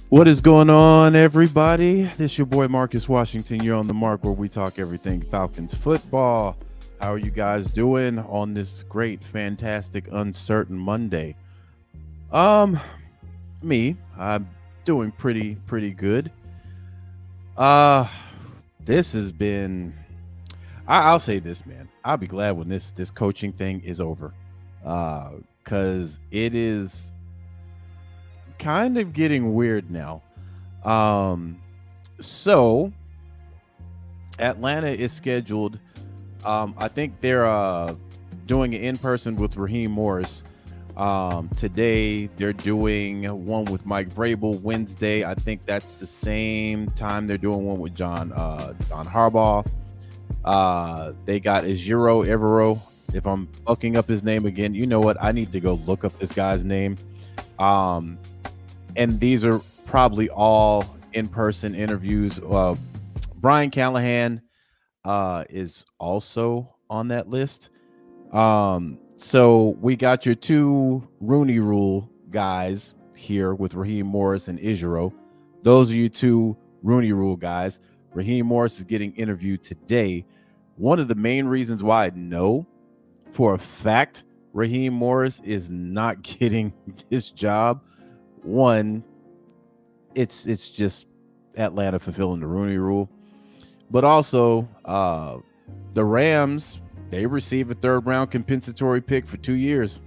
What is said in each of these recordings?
What is going on, everybody? This your boy Marcus Washington. You're on the mark where we talk everything Falcons football. How are you guys doing on this great, fantastic, uncertain Monday? Um, I'm doing pretty good. Uh, this has been. I'll say this, man. I'll be glad when this coaching thing is over. Because it is kind of getting weird now. Um, so Atlanta is scheduled. I think they're doing an in-person with Raheem Morris. Today they're doing one with Mike Vrabel. Wednesday, I think that's the same time they're doing one with John Harbaugh. They got Ejiro Evero. If I'm fucking up his name again, you know what? I need to go look up this guy's name. And these are probably all in-person interviews. Brian Callahan is also on that list. So we got your two Rooney Rule guys here with Raheem Morris and Ejiro. Those are your two Rooney Rule guys. Raheem Morris is getting interviewed today. One of the main reasons why I know for a fact Raheem Morris is not getting this job, one, it's just Atlanta fulfilling the Rooney Rule, but also the Rams, they receive a third-round compensatory pick for 2 years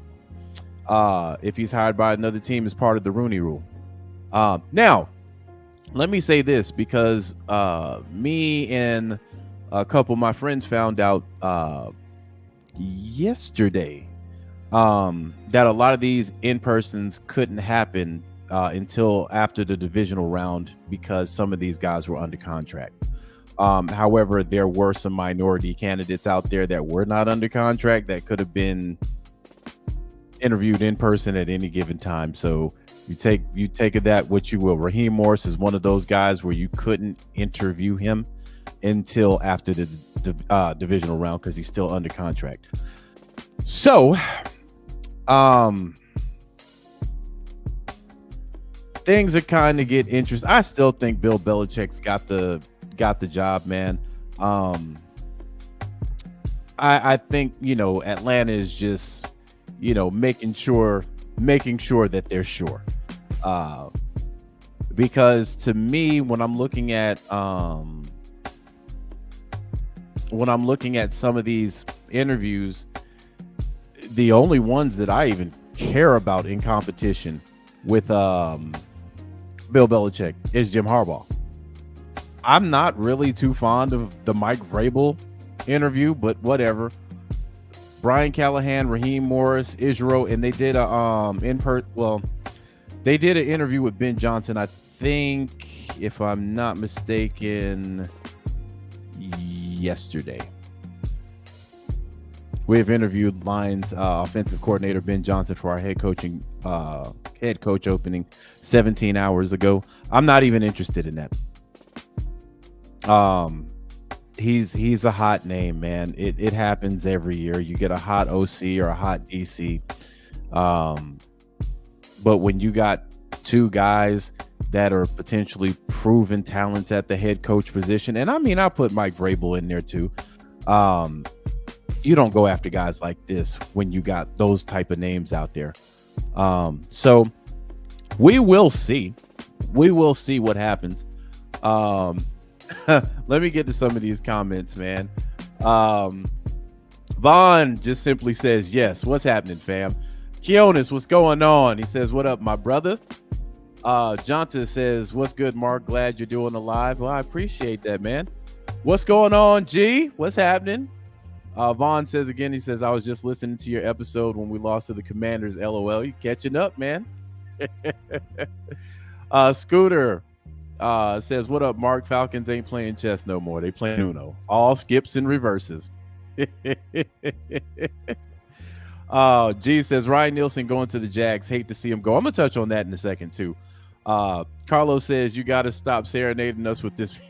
if he's hired by another team as part of the Rooney Rule. Now, let me say this, because me and a couple of my friends found out yesterday that a lot of these in-persons couldn't happen until after the divisional round because some of these guys were under contract. However, there were some minority candidates out there that were not under contract that could have been interviewed in person at any given time. So you take of that what you will. Raheem Morris is one of those guys where you couldn't interview him until after the divisional round because he's still under contract. So, things are kind of get interesting. I still think Bill Belichick's got the job, man. I think, Atlanta is just, making sure that they're sure. Because to me, when I'm looking at some of these interviews, the only ones that I even care about in competition with Bill Belichick is Jim Harbaugh. I'm not really too fond of the Mike Vrabel interview, but whatever. Brian Callahan, Raheem Morris, Ejiro, and they did they did an interview with Ben Johnson, I think, if I'm not mistaken, yesterday. We have interviewed Lions offensive coordinator Ben Johnson for our head coach opening 17 hours ago. I'm not even interested in that. He's a hot name, man. It happens every year. You get a hot OC or a hot DC. But when you got two guys that are potentially proven talents at the head coach position, and I mean, I'll put Mike Vrabel in there too. You don't go after guys like this when you got those type of names out there. So we will see. We will see what happens. Let me get to some of these comments, man. Vaughn just simply says, yes, what's happening, fam? Keonis, what's going on? He says, what up, my brother? Jonta says, what's good, Mark? Glad you're doing the live. Well, I appreciate that, man. What's going on, G? What's happening? Vaughn says again, he says, I was just listening to your episode when we lost to the Commanders. LOL. You catching up, man. Scooter says, what up, Mark? Falcons ain't playing chess no more. They playing Uno. All skips and reverses. G says, Ryan Nielsen going to the Jags. Hate to see him go. I'm going to touch on that in a second, too. Carlos says, you got to stop serenading us with this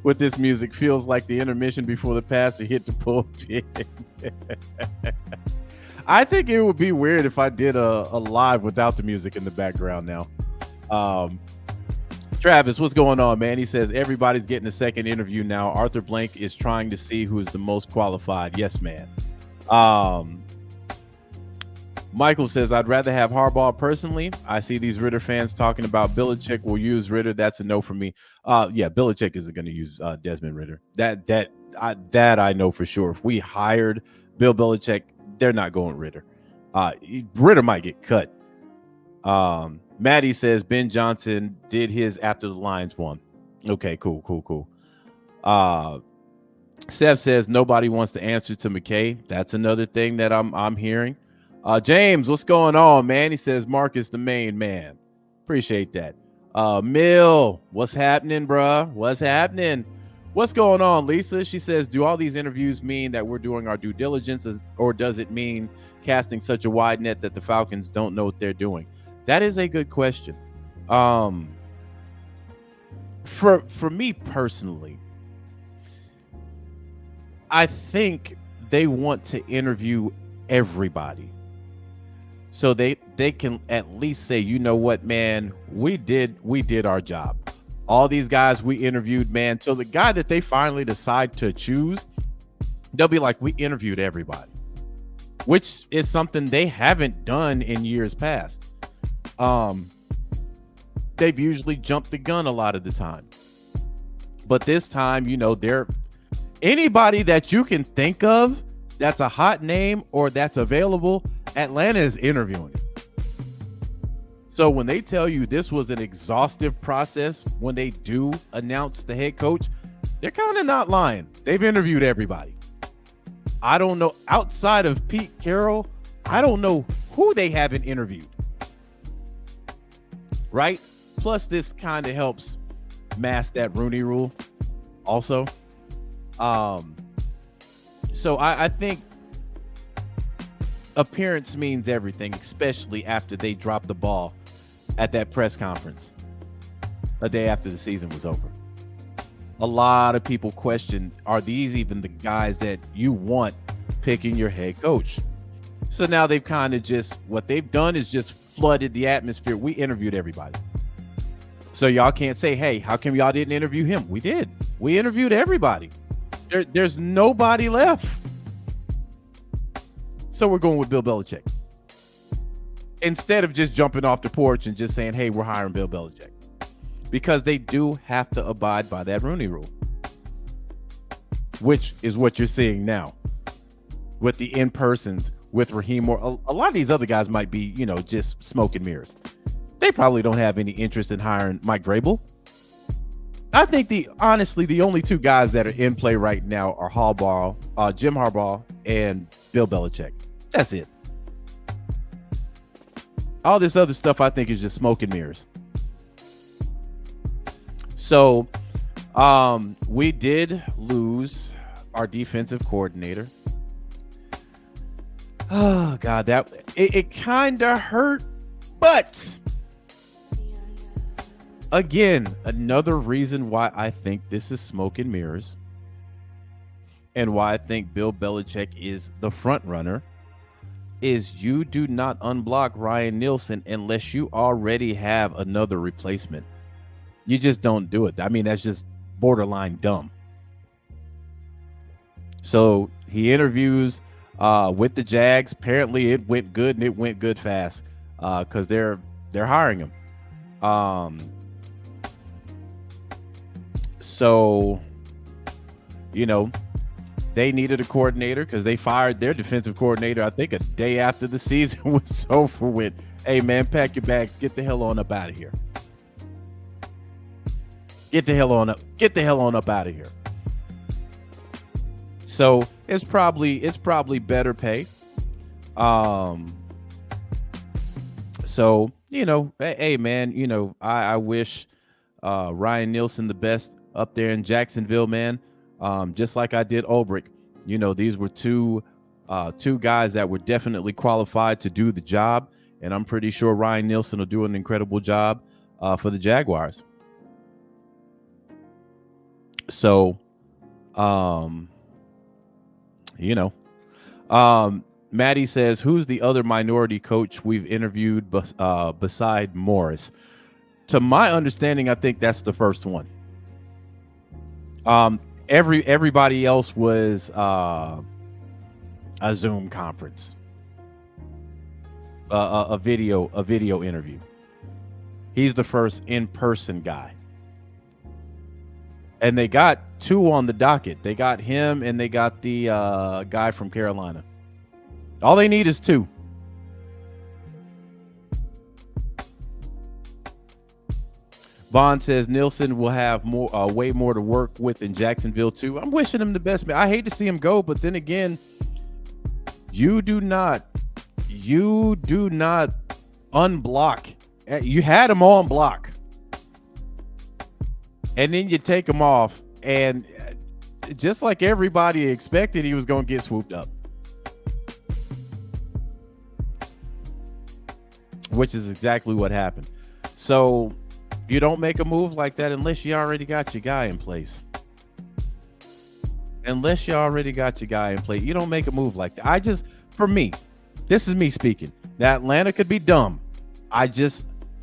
with this music. Feels like the intermission before the pastor hit the pulpit. I think it would be weird if I did a live without the music in the background now. Travis, what's going on, man? He says everybody's getting a second interview now. Arthur Blank is trying to see who is the most qualified. Yes, man. Michael says, I'd rather have Harbaugh personally. I see these Ritter fans talking about Belichick will use Ritter. That's a no for me. Yeah, Belichick isn't going to use Desmond Ritter. That I know for sure. If we hired Bill Belichick, they're not going Ritter. Ritter might get cut. Maddie says Ben Johnson did his after the Lions won. Okay, cool. Seth says nobody wants to answer to McKay. That's another thing that I'm hearing. James, what's going on, man? He says Marcus the main man. Appreciate that. Mill, what's happening, bruh? What's happening? What's going on, Lisa? She says, do all these interviews mean that we're doing our due diligence, or does it mean casting such a wide net that the Falcons don't know what they're doing? That is a good question. For me personally, I think they want to interview everybody, so they can at least say, you know what, man, we did our job. All these guys we interviewed, man. So the guy that they finally decide to choose, they'll be like, we interviewed everybody, which is something they haven't done in years past. They've usually jumped the gun a lot of the time, but this time, you know, they're anybody that you can think of that's a hot name or that's available, Atlanta is interviewing. So when they tell you this was an exhaustive process, when they do announce the head coach, they're kind of not lying. They've interviewed everybody. I don't know, outside of Pete Carroll, I don't know who they haven't interviewed. Right? Plus, this kind of helps mask that Rooney Rule also. So I think appearance means everything, especially after they dropped the ball at that press conference a day after the season was over. A lot of people questioned, are these even the guys that you want picking your head coach? So now they've kind of just, what they've done is just flooded the atmosphere. We interviewed everybody. So y'all can't say, hey, how come y'all didn't interview him? We did. We interviewed everybody. There's nobody left. So we're going with Bill Belichick. Instead of just jumping off the porch and just saying, hey, we're hiring Bill Belichick. Because they do have to abide by that Rooney Rule, which is what you're seeing now with the in-persons, with Raheem. Or a lot of these other guys might be, you know, just smoke and mirrors. They probably don't have any interest in hiring Mike Vrabel. I think honestly, the only two guys that are in play right now are Jim Harbaugh and Bill Belichick. That's it. All this other stuff, I think, is just smoke and mirrors. So, we did lose our defensive coordinator. Oh God, it kind of hurt, but again, another reason why I think this is smoke and mirrors, and why I think Bill Belichick is the front runner, is you do not unblock Ryan Nielsen unless you already have another replacement. You just don't do it. I mean, that's just borderline dumb. So he interviews with the Jags. Apparently it went good, and it went good fast because they're hiring him. So, you know, they needed a coordinator because they fired their defensive coordinator, I think, a day after the season was over with. Hey, man, pack your bags. Get the hell on up out of here. Get the hell on up out of here. So it's probably better pay. So, you know, hey, man, you know, I wish Ryan Nielsen the best up there in Jacksonville, man. Just like I did Ulbrich. You know, these were two guys that were definitely qualified to do the job, and I'm pretty sure Ryan Nielsen will do an incredible job for the Jaguars. So, you know, Maddie says, who's the other minority coach we've interviewed beside Morris? To my understanding, I think that's the first one. Everybody else was a Zoom conference, a video interview. He's the first in-person guy. And they got two on the docket. They got him and they got the guy from Carolina. All they need is two. Bond says Nielsen will have way more to work with in Jacksonville too. I'm wishing him the best, man. I hate to see him go, but then again, you do not unblock. You had him on block, and then you take him off, and just like everybody expected, he was going to get swooped up, which is exactly what happened. So you don't make a move like that unless you already got your guy in place. You don't make a move like that. For me, this is me speaking. Now Atlanta could be dumb. I'm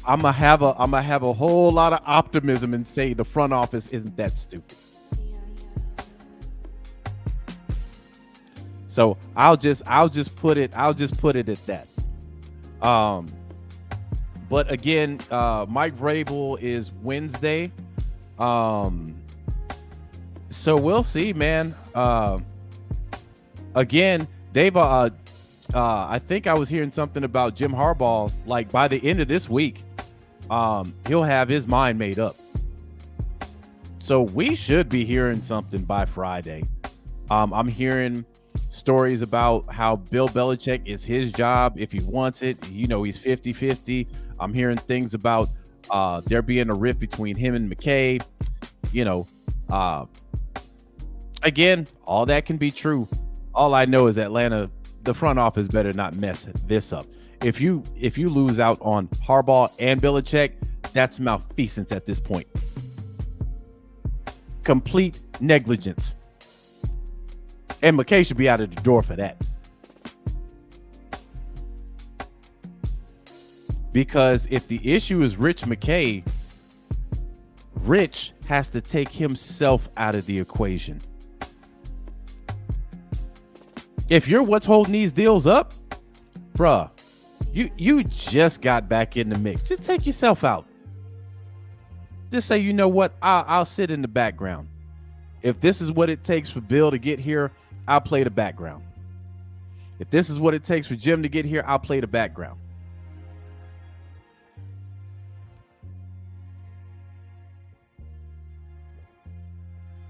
gonna have a whole lot of optimism and say the front office isn't that stupid. So I'll just put it at that. But again, Mike Vrabel is Wednesday. So we'll see, man. Again, they've I think I was hearing something about Jim Harbaugh, like by the end of this week, he'll have his mind made up. So we should be hearing something by Friday. I'm hearing stories about how Bill Belichick is his job if he wants it. He's 50-50. I'm hearing things about there being a rift between him and McKay. Again, all that can be true. All I know is Atlanta, the front office better not mess this up. If you lose out on Harbaugh and Belichick, that's malfeasance at this point. Complete negligence. And McKay should be out of the door for that. Because if the issue is Rich McKay, Rich has to take himself out of the equation. If you're what's holding these deals up, bruh, you just got back in the mix. Just take yourself out. Just say, you know what? I'll sit in the background. If this is what it takes for Bill to get here, I'll play the background. If this is what it takes for Jim to get here, I'll play the background.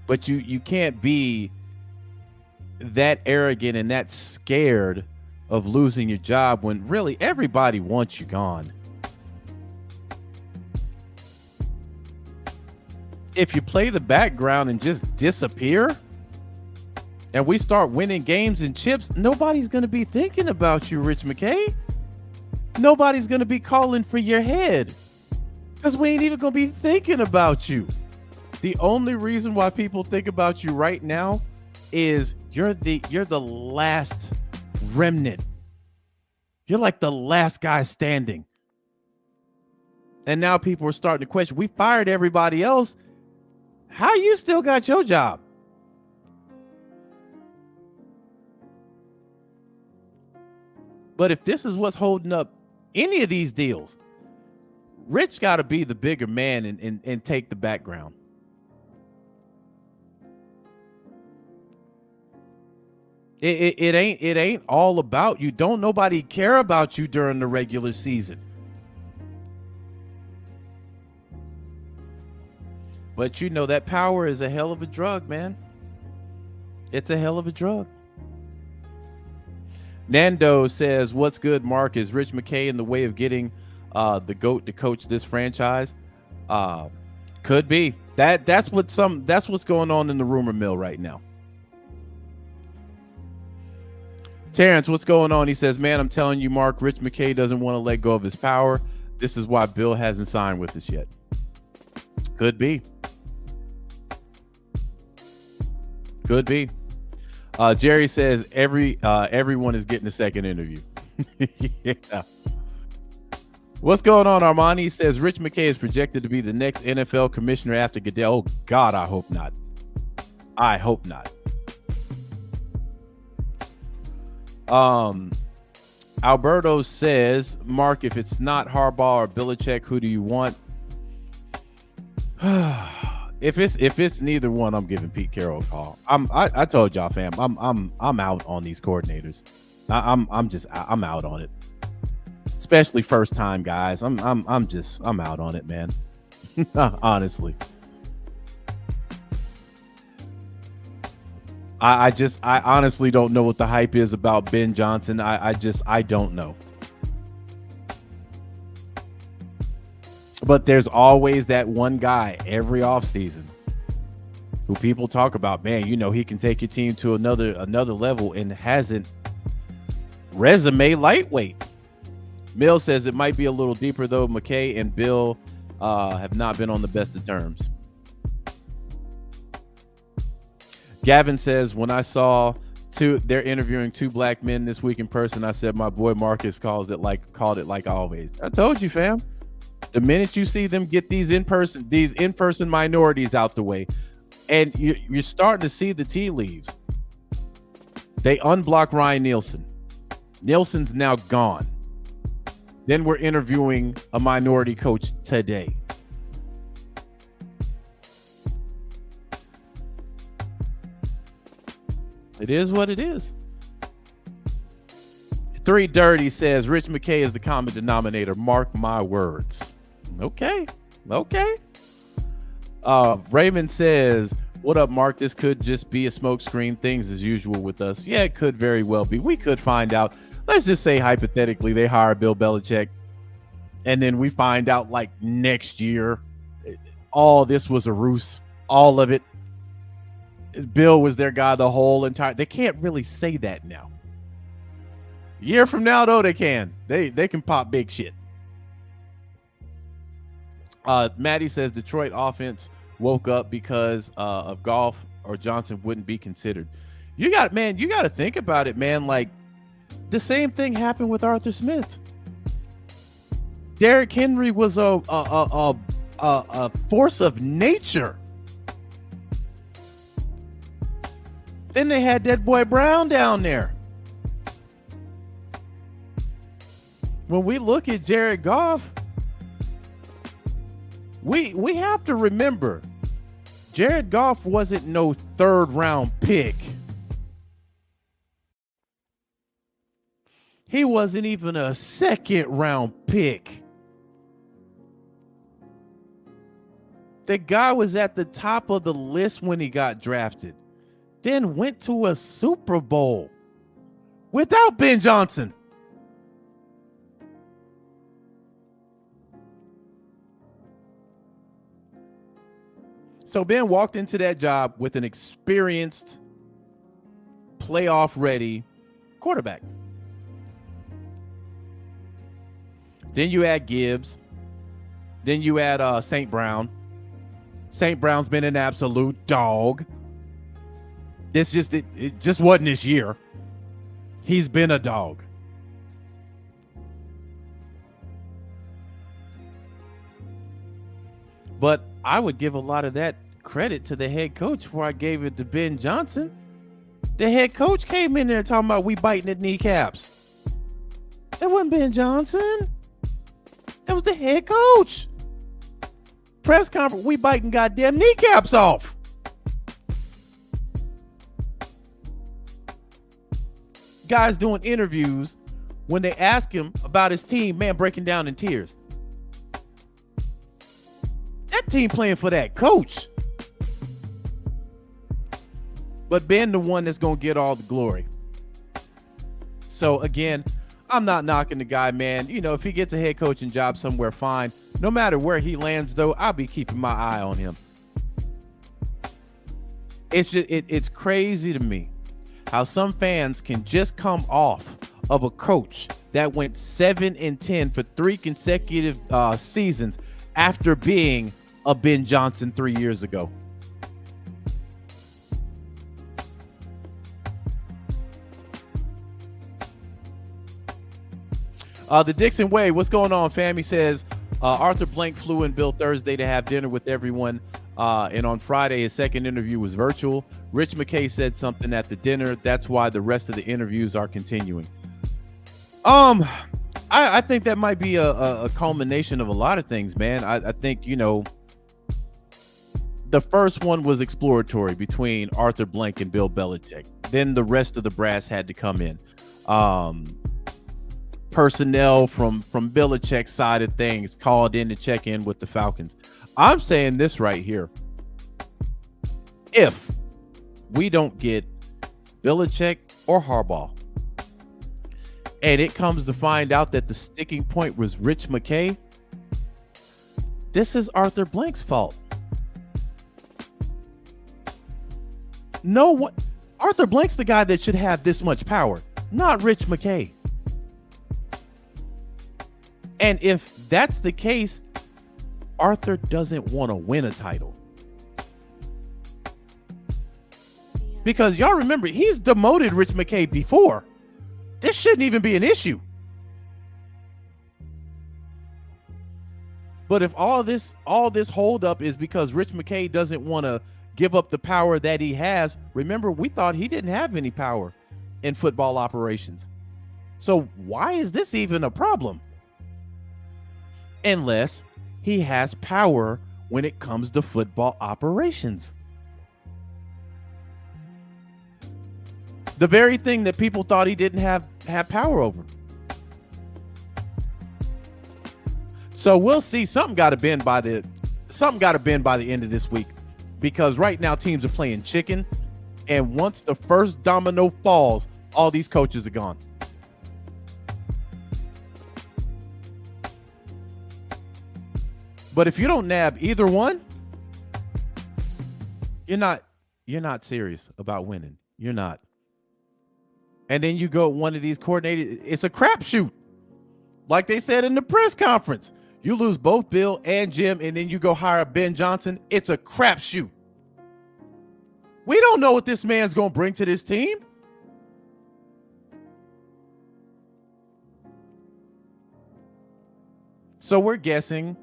But you can't be that arrogant and that scared of losing your job when really everybody wants you gone. If you play the background and just disappear and we start winning games and chips, nobody's going to be thinking about you, Rich McKay. Nobody's going to be calling for your head because we ain't even going to be thinking about you. The only reason why people think about you right now is you're the last remnant. You're like the last guy standing. And now people are starting to question, we fired everybody else. How you still got your job? But if this is what's holding up any of these deals, Rich got to be the bigger man and take the background. It ain't all about you. Don't nobody care about you during the regular season. But that power is a hell of a drug, man. It's a hell of a drug. Nando says, what's good, Mark? Is Rich McKay in the way of getting the GOAT to coach this franchise? Could be. That's what's going on in the rumor mill right now. Terrence, what's going on? He says, man, I'm telling you, Mark, Rich McKay doesn't want to let go of his power. This is why Bill hasn't signed with us yet. Could be. Could be. Jerry says everyone is getting a second interview. Yeah. What's going on, Armani? Says Rich McKay is projected to be the next NFL commissioner after Goodell. Oh, God, I hope not. I hope not. Alberto says, Mark, if it's not Harbaugh or Belichick, who do you want? If it's neither one, I'm giving Pete Carroll a call. I told y'all, fam, I'm out on these coordinators. I'm out on it. Especially first time guys. I'm out on it, man. Honestly. I honestly don't know what the hype is about Ben Johnson. I don't know. But there's always that one guy every offseason who people talk about, man, you know, he can take your team to another level and hasn't. Resume lightweight. Mill says it might be a little deeper, though. McKay and Bill have not been on the best of terms. Gavin says, when I saw they're interviewing two black men this week in person, I said my boy Marcus called it like always. I told you, fam. The minute you see them get these in-person minorities out the way, and you're starting to see the tea leaves. They unblock Ryan Nielsen. Nielsen's now gone. Then we're interviewing a minority coach today. It is what it is. 3 Dirty says Rich McKay is the common denominator. Mark my words. Okay. Raymond says, what up, Mark? This could just be a smokescreen. Things as usual with us. Yeah, it could very well be. We could find out. Let's just say hypothetically they hire Bill Belichick, and then we find out like next year all this was a ruse. All of it. Bill was their guy the whole entire. They can't really say that now. A year from now, though, they can. They can pop big shit. Maddie says Detroit offense woke up because of Goff or Johnson wouldn't be considered. You got to think about it, man. Like the same thing happened with Arthur Smith. Derrick Henry was a force of nature. Then they had that boy Brown down there. When we look at Jared Goff, we have to remember Jared Goff wasn't no 3rd round pick. He wasn't even a 2nd round pick. The guy was at the top of the list when he got drafted. Then went to a Super Bowl without Ben Johnson. So Ben walked into that job with an experienced, playoff-ready quarterback. Then you add Gibbs. Then you add St. Brown. St. Brown's been an absolute dog. It just wasn't this year. He's been a dog. But I would give a lot of that credit to the head coach before I gave it to Ben Johnson. The head coach came in there talking about we biting at kneecaps. That wasn't Ben Johnson. That was the head coach. Press conference, we biting goddamn kneecaps off. Guys doing interviews, when they ask him about his team, man, breaking down in tears. That team playing for that coach. But Ben the one that's going to get all the glory. So again, I'm not knocking the guy, man. You know, if he gets a head coaching job somewhere, fine. No matter where he lands, though, I'll be keeping my eye on him. It's just, it's crazy to me how some fans can just come off of a coach that went 7-10 for 3 consecutive seasons after being a Ben Johnson 3 years ago. The Dixon Way, what's going on, fam? He says Arthur Blank flew in Bill Thursday to have dinner with everyone. And on Friday, his second interview was virtual. Rich McKay said something at the dinner. That's why the rest of the interviews are continuing. I think that might be a culmination of a lot of things, man. I think, the first one was exploratory between Arthur Blank and Bill Belichick. Then the rest of the brass had to come in. Personnel from Belichick's side of things called in to check in with the Falcons. I'm saying this right here. If we don't get Belichick or Harbaugh, and it comes to find out that the sticking point was Rich McKay, this is Arthur Blank's fault. No, what? Arthur Blank's the guy that should have this much power, not Rich McKay. And if that's the case, Arthur doesn't want to win a title. Because y'all remember, he's demoted Rich McKay before. This shouldn't even be an issue. But if all this holdup is because Rich McKay doesn't want to give up the power that he has, remember, we thought he didn't have any power in football operations. So why is this even a problem? Unless he has power when it comes to football operations. The very thing that people thought he didn't have power over. So we'll see. Something got to bend by the end of this week, because right now teams are playing chicken, and once the first domino falls, all these coaches are gone. But if you don't nab either one, you're not serious about winning. You're not. And then you go one of these coordinated, it's a crapshoot. Like they said in the press conference, you lose both Bill and Jim, and then you go hire Ben Johnson. It's a crapshoot. We don't know what this man's going to bring to this team. So we're guessing,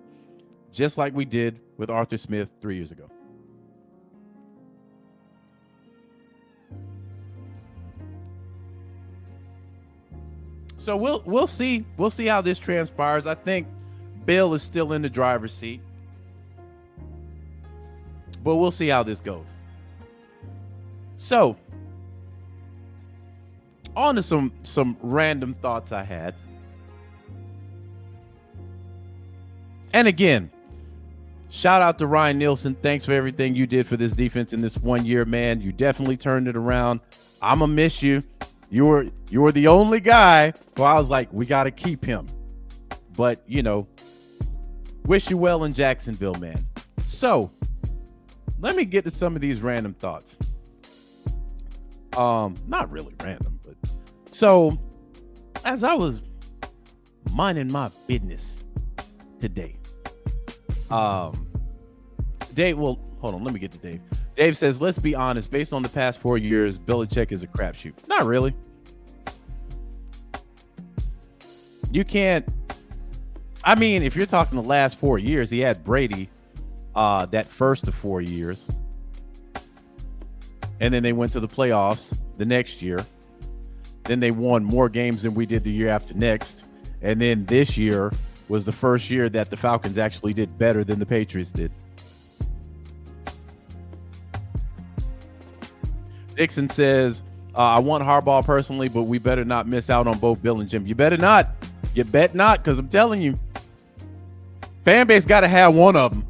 just like we did with Arthur Smith 3 years ago. So we'll see how this transpires. I think Bill is still in the driver's seat, but we'll see how this goes. So, on to some random thoughts I had. And again, shout out to Ryan Nielsen. Thanks for everything you did for this defense in this 1 year, man. You definitely turned it around. I'm gonna miss you. You were the only guy who I was like, we got to keep him. But, wish you well in Jacksonville, man. So, let me get to some of these random thoughts. Not really random, but so as I was minding my business today, Dave, well, hold on, let me get to Dave. Dave says, let's be honest, based on the past 4 years, Belichick is a crapshoot. Not really. You can't, I mean, if you're talking the last 4 years, he had Brady that first of 4 years. And then they went to the playoffs the next year. Then they won more games than we did the year after next. And then this year was the first year that the Falcons actually did better than the Patriots did. Dixon says, I want Harbaugh personally, but we better not miss out on both Bill and Jim. You better not. You bet not, because I'm telling you, fan base got to have one of them.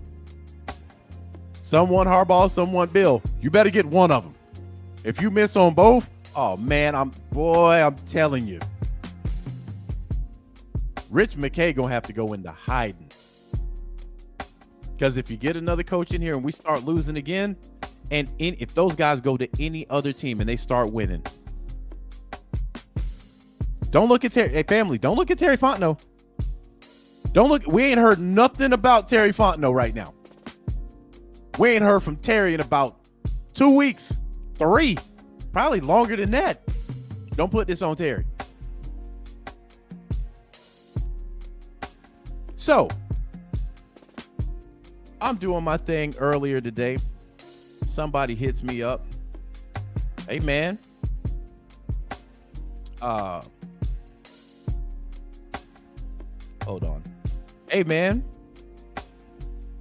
Some want Harbaugh, some want Bill. You better get one of them. If you miss on both, oh man, I'm telling you, Rich McKay gonna have to go into hiding. Because if you get another coach in here and we start losing again, and if those guys go to any other team and they start winning, don't look at Terry. Hey, family, don't look at Terry Fontenot. Don't look. We ain't heard nothing about Terry Fontenot right now. We ain't heard from Terry in about 2 weeks, 3, probably longer than that. Don't put this on Terry. So I'm doing my thing earlier today. Somebody hits me up. Hey, man. Hold on. Hey, man.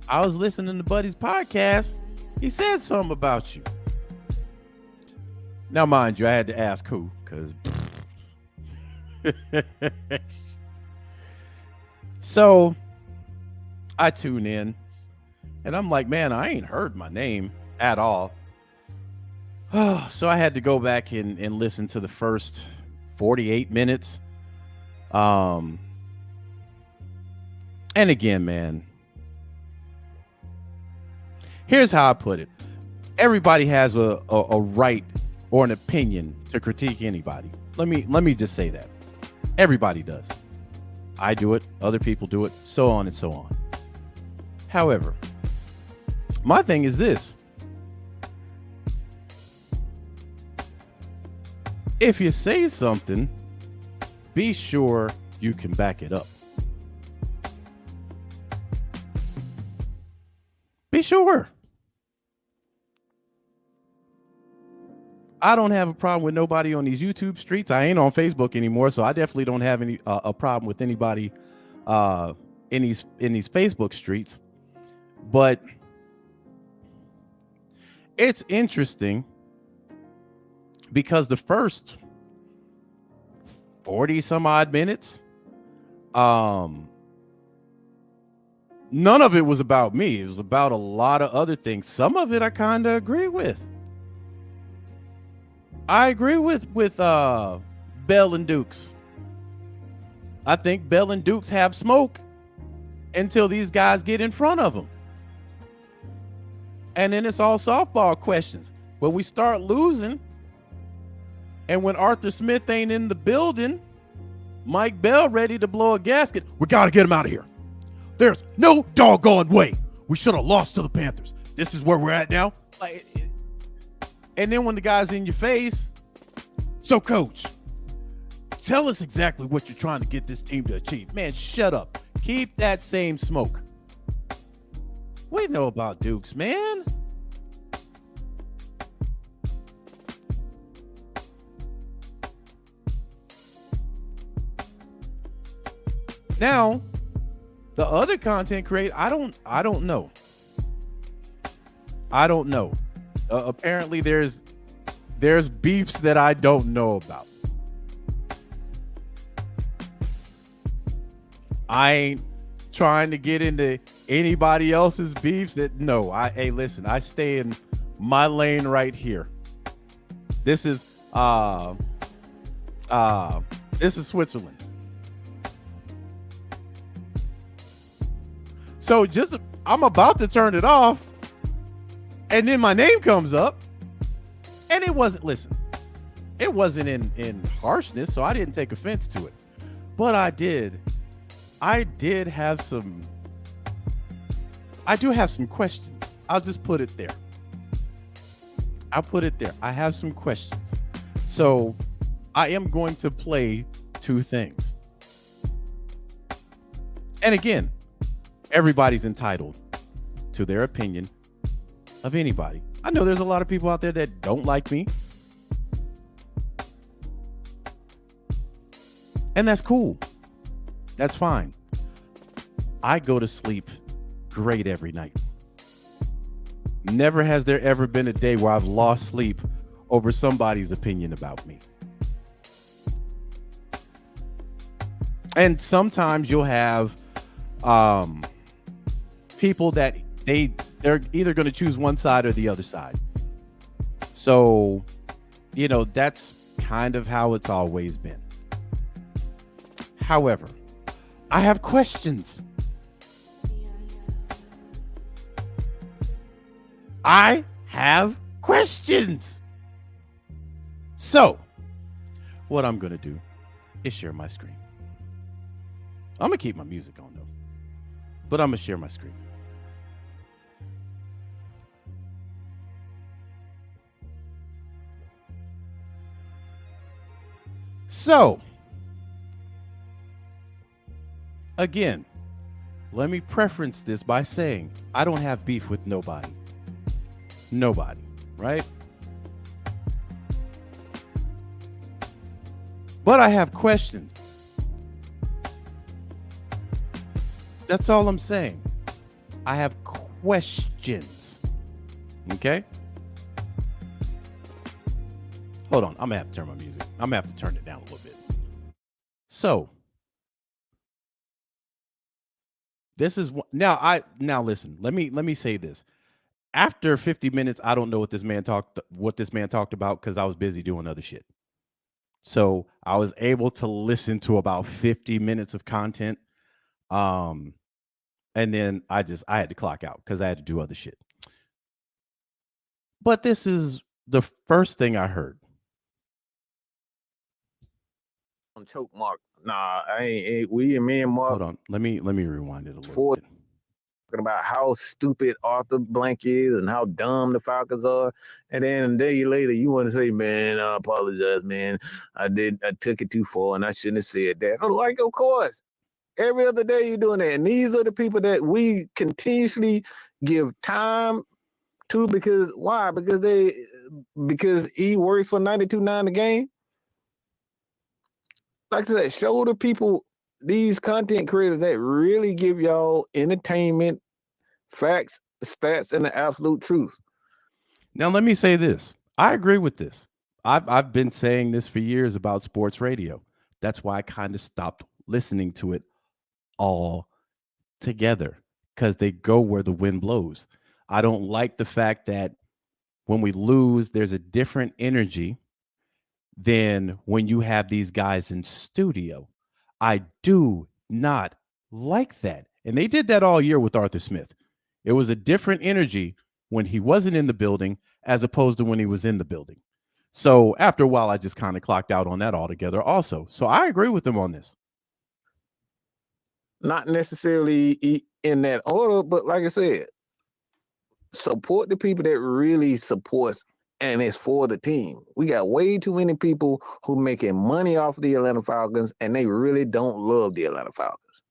I was listening to Buddy's podcast. He said something about you. Now, mind you, I had to ask who, because so I tune in and I'm like, man, I ain't heard my name at all. So I had to go back and listen to the first 48 minutes. And again, man, here's how I put it. Everybody has a right or an opinion to critique anybody. Let me just say that. Everybody does. I do it. Other people do it. So on and so on. However, my thing is this. If you say something, be sure you can back it up. Be sure. I don't have a problem with nobody on these YouTube streets. I ain't on Facebook anymore, so I definitely don't have any a problem with anybody in these Facebook streets. But it's interesting because the first 40 some odd minutes, none of it was about me. It was about a lot of other things. Some of it I kind of agree with. I agree with Bell and Dukes. I think Bell and Dukes have smoke until these guys get in front of them. And then it's all softball questions. When we start losing, and when Arthur Smith ain't in the building, Mike Bell ready to blow a gasket. We got to get him out of here. There's no doggone way we should have lost to the Panthers. This is where we're at now. And then when the guy's in your face, so coach, tell us exactly what you're trying to get this team to achieve. Man, shut up. Keep that same smoke. We know about Dukes, man. Now, the other content creator, I don't know. I don't know. Apparently there's beefs that I don't know about. I ain't trying to get into anybody else's beefs. Hey, listen, I stay in my lane right here. This is Switzerland. So I'm about to turn it off, and then my name comes up, and it wasn't in harshness, so I didn't take offense to it. But I do have some questions. I'll just put it there. I have some questions. So I am going to play two things. And again, everybody's entitled to their opinion of anybody. I know there's a lot of people out there that don't like me. And that's cool. That's fine. I go to sleep great every night. Never has there ever been a day where I've lost sleep over somebody's opinion about me. And sometimes you'll have people that they're either going to choose one side or the other side. So, that's kind of how it's always been. However, I have questions. So, what I'm going to do is share my screen. I'm going to keep my music on though, but I'm going to share my screen. So, again, let me preference this by saying I don't have beef with nobody. Nobody, right? But I have questions. That's all I'm saying. I have questions. Okay? Hold on. I'm going to have to turn my music. I'm going to have to turn it down a little bit. So, this is now listen. Let me say this. After 50 minutes, I don't know what this man talked about because I was busy doing other shit. So I was able to listen to about 50 minutes of content. And then I had to clock out because I had to do other shit. But this is the first thing I heard. On choke Mark. Nah, I ain't we and me and Mark. Hold on. Let me rewind it a little bit. Talking about how stupid Arthur Blank is and how dumb the Falcons are. And then a day later, you want to say, man, I apologize, man. I took it too far and I shouldn't have said that. I'm like, of course. Every other day you're doing that. And these are the people that we continuously give time to because why? Because he works for 92.9 a game. Like I said, show the people these content creators that really give y'all entertainment, facts, stats, and the absolute truth. Now, let me say this. I agree with this. I've been saying this for years about sports radio. That's why I kind of stopped listening to it all together because they go where the wind blows. I don't like the fact that when we lose, there's a different energy than when you have these guys in studio. I do not like that. And they did that all year with Arthur Smith. It was a different energy when he wasn't in the building as opposed to when he was in the building. So after a while, I just kind of clocked out on that altogether also. So I agree with them on this. Not necessarily in that order, but like I said, support the people that really supports and it's for the team. We got way too many people who making money off the Atlanta Falcons and they really don't love the Atlanta Falcons.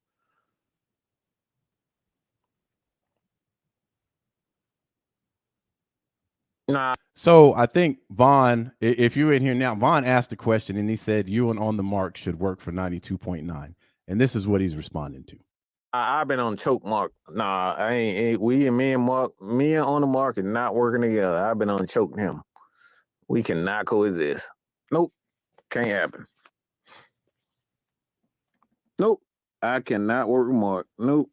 Nah. So I think Vaughn, if you're in here now, Vaughn asked a question and he said you and On the Mark should work for 92.9. And this is what he's responding to. I've been on choke Mark. Nah, I ain't we and me and On the Mark are not working together. I've been on choke him. We cannot coexist. Nope. Can't happen. Nope. I cannot work with Mark. Nope.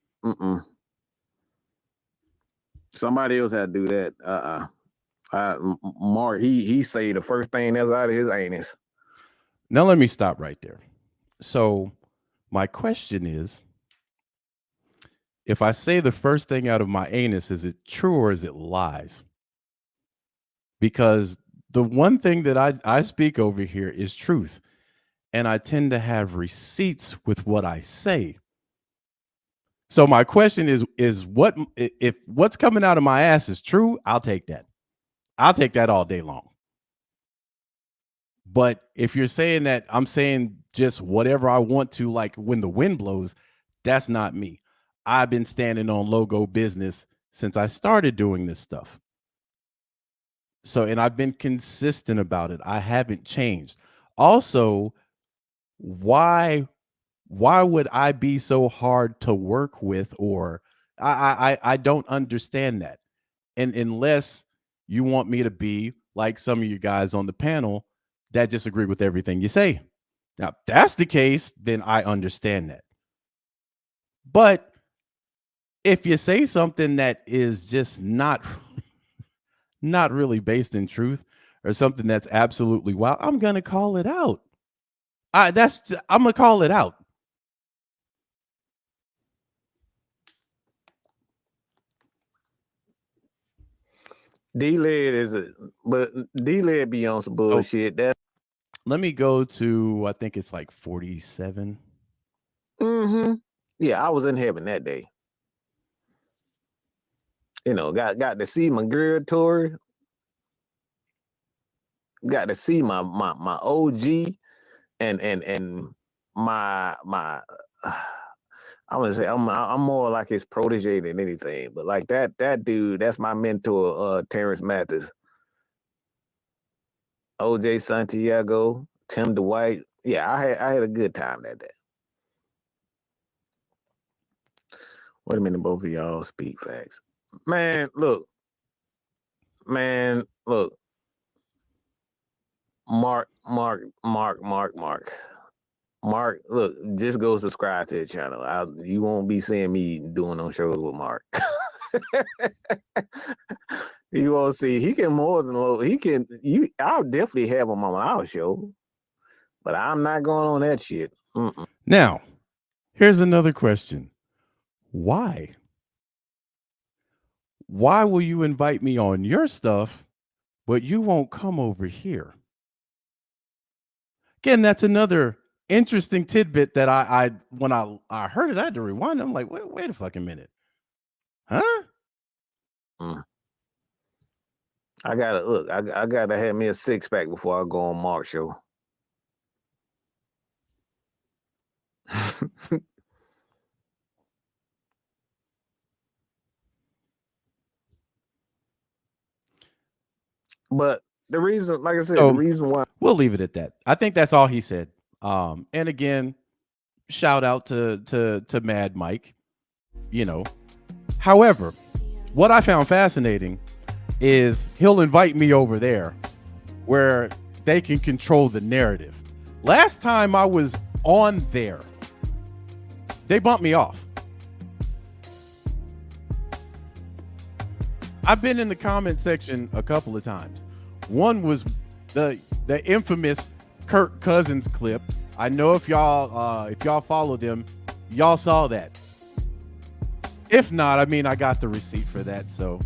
Somebody else had to do that. Mark, he say the first thing that's out of his anus. Now let me stop right there. So my question is, if I say the first thing out of my anus, is it true or is it lies? Because the one thing that I speak over here is truth. And I tend to have receipts with what I say. So my question is what if what's coming out of my ass is true? I'll take that. I'll take that all day long. But if you're saying that I'm saying just whatever I want to, like when the wind blows, that's not me. I've been standing on logo business since I started doing this stuff. So, and I've been consistent about it. I haven't changed. Also, why would I be so hard to work with? Or I don't understand that. And unless you want me to be like some of you guys on the panel that disagree with everything you say. Now, if that's the case, then I understand that. But if you say something that is just not really based in truth or something that's absolutely wild, I'm going to call it out. I'm going to call it out. D-Led D-Led be on some bullshit. Let me go to, I think it's like 47. Yeah, I was in heaven that day. You know, got to see my girl Tori. Got to see my OG and my I'm gonna say I'm more like his protege than anything. But like that dude, that's my mentor, Terrence Mathis, OJ Santiago, Tim Dwight. Yeah, I had a good time that day. Wait a minute, both of y'all speak facts. Man, look. Mark, Mark, Mark, Mark, Mark. Mark, look, just go subscribe to the channel. You won't be seeing me doing no shows with Mark. You won't see. He can more than he can. I'll definitely have him on our show, but I'm not going on that shit. Now, here's another question. Why? Why will you invite me on your stuff, but you won't come over here? Again, that's another interesting tidbit that I when I heard it, I had to rewind. I'm like, wait a fucking minute. Huh? I gotta look. I gotta have me a 6-pack before I go on Mark's show. But the reason, like I said, the reason why we'll leave it at that. I think that's all he said. And again, shout out to Mad Mike. However, what I found fascinating is he'll invite me over there where they can control the narrative. Last time I was on there, they bumped me off. I've been in the comment section a couple of times. One was the infamous Kirk Cousins clip. I know if y'all followed him, y'all saw that. If not, I mean, I got the receipt for that, so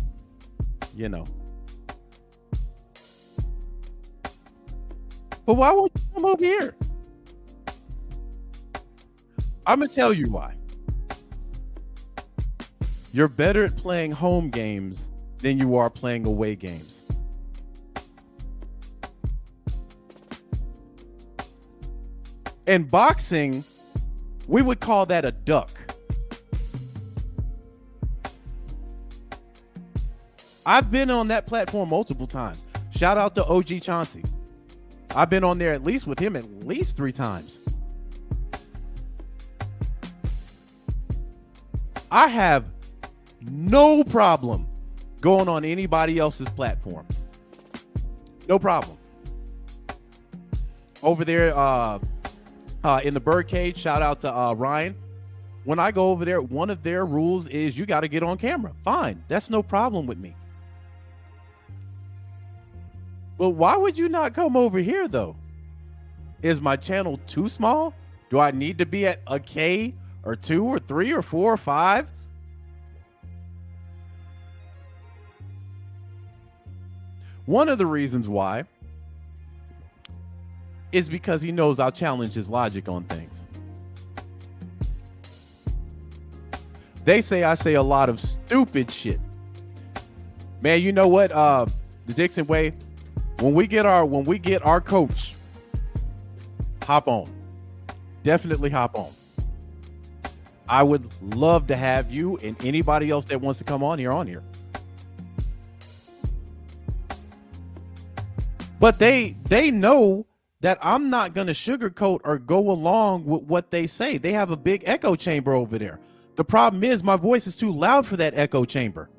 But why won't you come over here? I'm gonna tell you why. You're better at playing home games than you are playing away games. In boxing, we would call that a duck. I've been on that platform multiple times. Shout out to OG Chauncey. I've been on there at least with him at least 3 times. I have no problem going on anybody else's platform. No problem. Over there in the birdcage, shout out to Ryan. When I go over there, one of their rules is you got to get on camera. Fine. That's no problem with me. But why would you not come over here, though? Is my channel too small? Do I need to be at a K or 2 or 3 or 4 or 5? One of the reasons why is because he knows I'll challenge his logic on things. They say I say a lot of stupid shit. Man, you know what? The Dixon way, when we get our coach, hop on. Definitely hop on. I would love to have you and anybody else that wants to come on here. But they know that I'm not going to sugarcoat or go along with what they say. They have a big echo chamber over there. The problem is my voice is too loud for that echo chamber.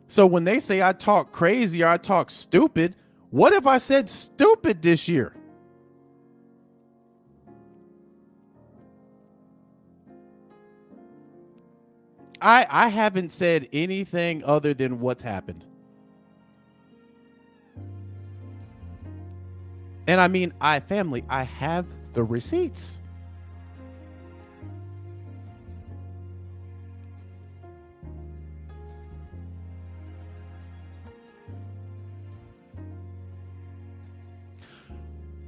So when they say I talk crazy or I talk stupid, what if I said stupid this year? I haven't said anything other than what's happened. And I mean, I have the receipts.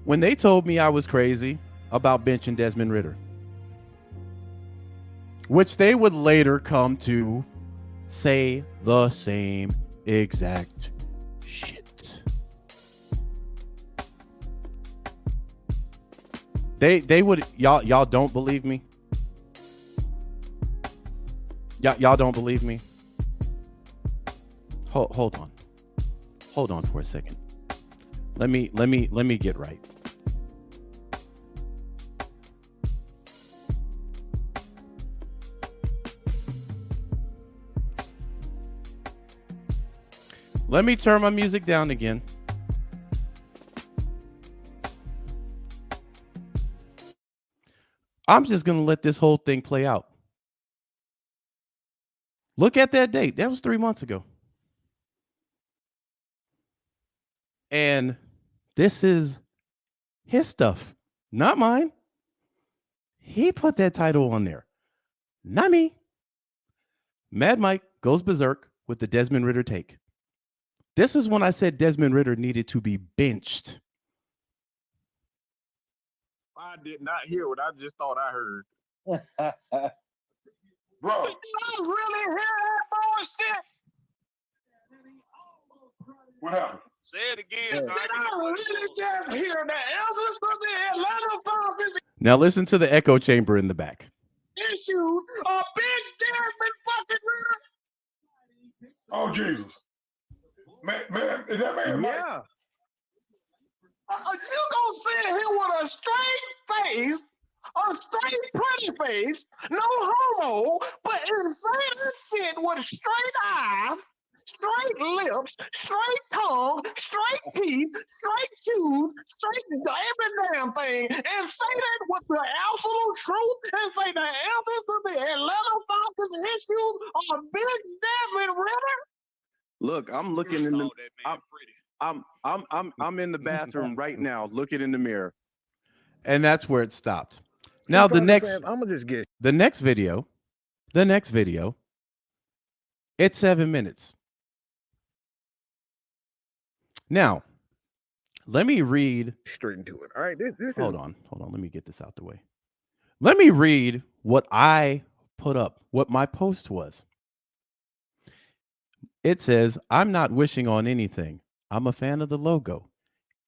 When they told me I was crazy about benching Desmond Ridder, which they would later come to say the same exact shit. They would y'all don't believe me. Y'all don't believe me. Hold on for a second. Let me get right. Let me turn my music down again. I'm just going to let this whole thing play out. Look at that date. That was 3 months ago. And this is his stuff, not mine. He put that title on there, not me. Mad Mike goes berserk with the Desmond Ridder take. This is when I said Desmond Ridder needed to be benched. I did not hear what I just thought I heard. Bro, Did I really hear that bullshit? what happened? Say it again. Did I really just hear the answers to the Atlanta Falcons Now listen to the echo chamber in the back. issues a big Desmond fucking Ridder? Oh, Jesus. Man, is that man Mike? Yeah. You gonna sit here with a straight face, a straight pretty face, no homo, but insane shit with straight eyes, straight lips, straight tongue, straight teeth, straight shoes, straight every damn thing, and say that with the absolute truth, and say the answers to the Atlanta Falcons issues are Big Desmond Ridder? Look, I'm looking in the I'm in the bathroom right now, looking in the mirror. And that's where it stopped. Now the next I'm gonna just get the next video, it's 7 minutes. Now, let me read straight into it. All right, this hold on. Let me get this out the way. Let me read what I put up, what my post was. It says, I'm not wishing on anything. I'm a fan of the logo.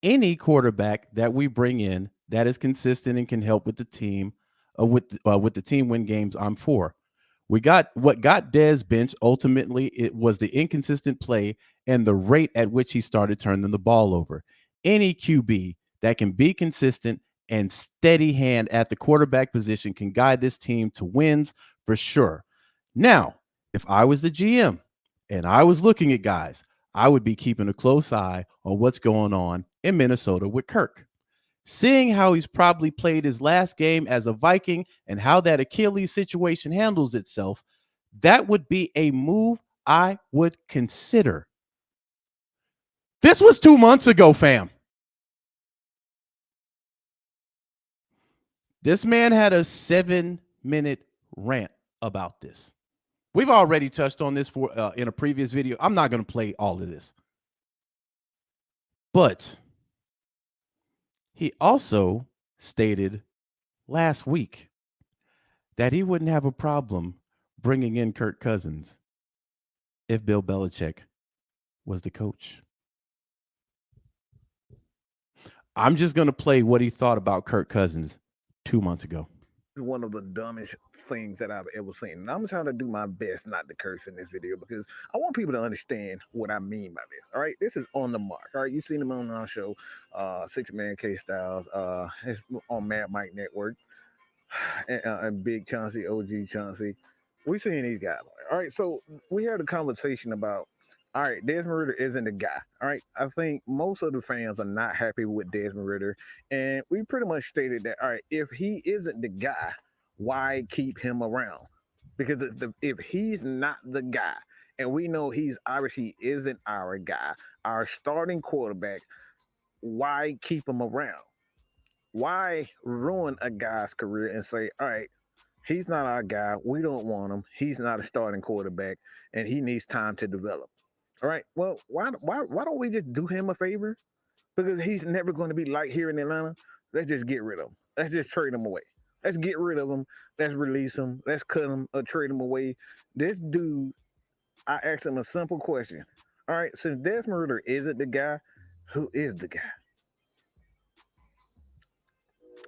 Any quarterback that we bring in that is consistent and can help with the team, with the team win games, I'm for. What got Dez benched ultimately, it was the inconsistent play and the rate at which he started turning the ball over. Any QB that can be consistent and steady hand at the quarterback position can guide this team to wins for sure. Now, if I was the GM and I was looking at guys, I would be keeping a close eye on what's going on in Minnesota with Kirk. Seeing how he's probably played his last game as a Viking and how that Achilles situation handles itself, that would be a move I would consider. This was 2 months ago, fam. This man had a 7-minute rant about this. We've already touched on this in a previous video. I'm not going to play all of this. But he also stated last week that he wouldn't have a problem bringing in Kirk Cousins if Bill Belichick was the coach. I'm just going to play what he thought about Kirk Cousins 2 months ago. one of the dumbest things that I've ever seen. And I'm trying to do my best not to curse in this video because I want people to understand what I mean by this. All right, this is On the Mark. All right, you've seen him on our show, Six Man K Styles, it's on Mad Mike Network, and Big Chauncey, OG Chauncey. We've seen these guys. All right, so we had a conversation about. All right, Desmond Ridder isn't the guy. All right, I think most of the fans are not happy with Desmond Ridder, and we pretty much stated that. All right, if he isn't the guy, why keep him around? Because if he's not the guy, and we know he's obviously isn't our guy, our starting quarterback, why keep him around? Why ruin a guy's career and say, all right, he's not our guy. We don't want him. He's not a starting quarterback, and he needs time to develop. All right. Well, why don't we just do him a favor? Because he's never going to be like here in Atlanta. Let's just get rid of him. Let's just trade him away. Let's get rid of him. Let's release him. Let's cut him or trade him away. This dude, I asked him a simple question. All right, since Desmond Ridder isn't the guy, who is the guy?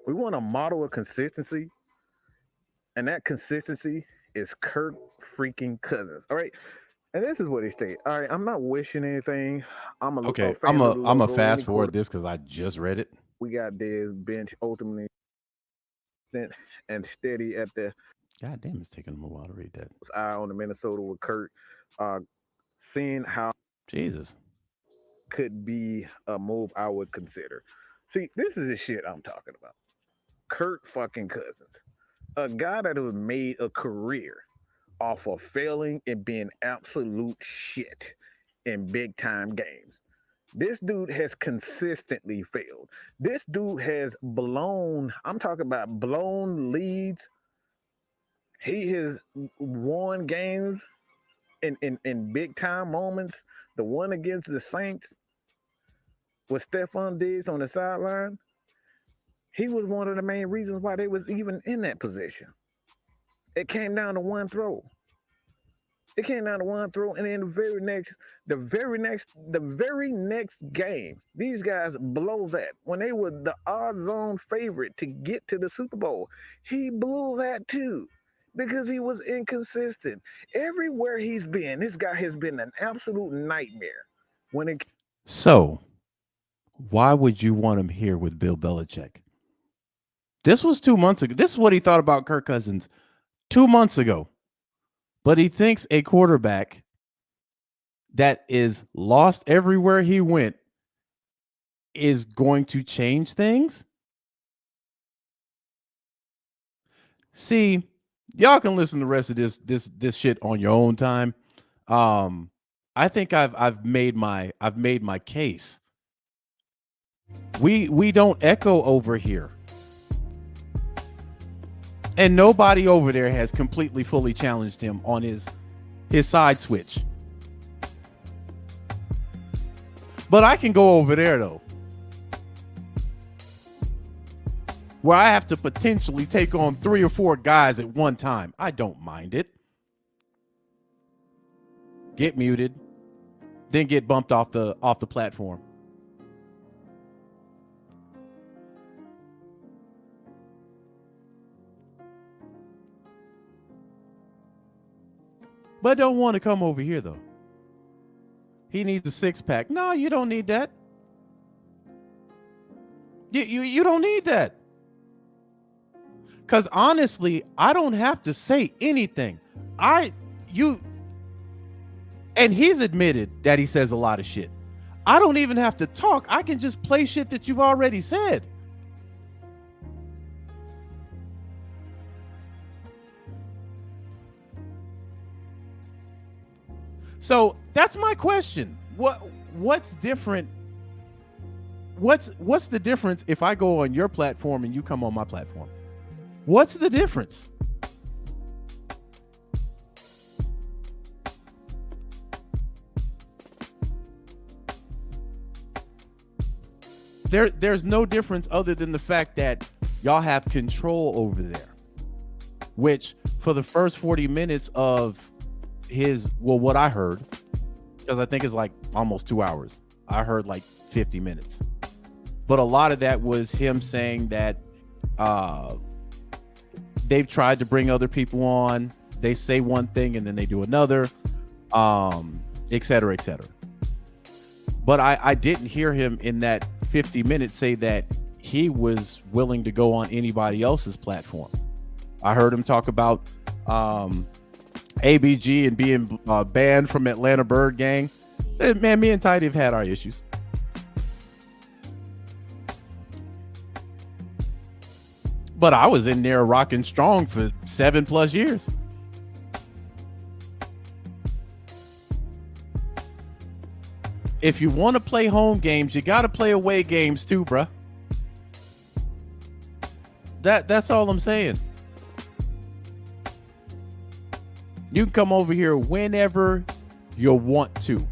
We want a model of consistency, and that consistency is Kirk freaking Cousins. All right. And this is what he stated. All right, I'm not wishing anything. I'm a Okay, fan of the I'm a logo. fast forward this because I just read it. We got Dez bench ultimately sent and steady at the God damn, it's taking him a while to read that. eye on the Minnesota with Kurt. Seeing how Jesus. could be a move I would consider. See, this is the shit I'm talking about. Kirk fucking Cousins. A guy that has made a career off of failing and being absolute shit in big time games. This dude has consistently failed. This dude has blown, I'm talking about blown leads. He has won games in big time moments. The one against the Saints with Stephon Diggs on the sideline, he was one of the main reasons why they was even in that position. It came down to one throw. And then the very next game, these guys blow that. When they were the odds-on favorite to get to the Super Bowl, he blew that too because he was inconsistent. Everywhere he's been, this guy has been an absolute nightmare. So, why would you want him here with Bill Belichick? This was 2 months ago. This is what he thought about Kirk Cousins 2 months ago. But he thinks a quarterback that is lost everywhere he went is going to change things. See, y'all can listen to the rest of this shit on your own time. I think I've made my case. We don't echo over here. And nobody over there has completely fully challenged him on his side switch. But I can go over there though, where I have to potentially take on 3 or 4 guys at one time. I don't mind it. Get muted, then get bumped off the platform. But don't want to come over here though. He needs a 6-pack. No, you don't need that. You don't need that. Because honestly, I don't have to say anything. And he's admitted that he says a lot of shit. I don't even have to talk. I can just play shit that you've already said. So that's my question. What's different? What's the difference if I go on your platform and you come on my platform? What's the difference? There's no difference other than the fact that y'all have control over there, which for the first 40 minutes of what I heard, because I think it's like almost 2 hours, I heard like 50 minutes, but a lot of that was him saying that they've tried to bring other people on. They say one thing and then they do another, et cetera, et cetera. But I didn't hear him in that 50 minutes say that he was willing to go on anybody else's platform. I heard him talk about ABG and being banned from Atlanta Bird Gang. Man, me and Tidy have had our issues. But I was in there rocking strong for 7+ years. If you want to play home games, you got to play away games too, bruh. That's all I'm saying. You can come over here whenever you want to.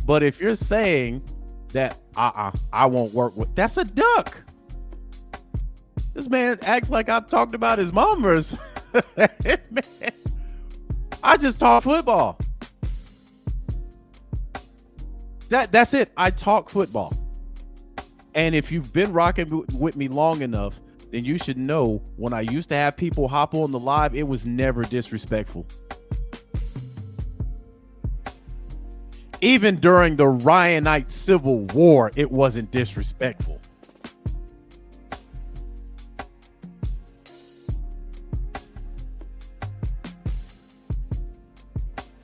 But if you're saying that I won't work with, that's a duck. This man acts like I've talked about his mamas. Man, I just talk football. That's it. I talk football. And if you've been rocking with me long enough, then you should know when I used to have people hop on the live, it was never disrespectful. Even during the Ryanite Civil War, it wasn't disrespectful.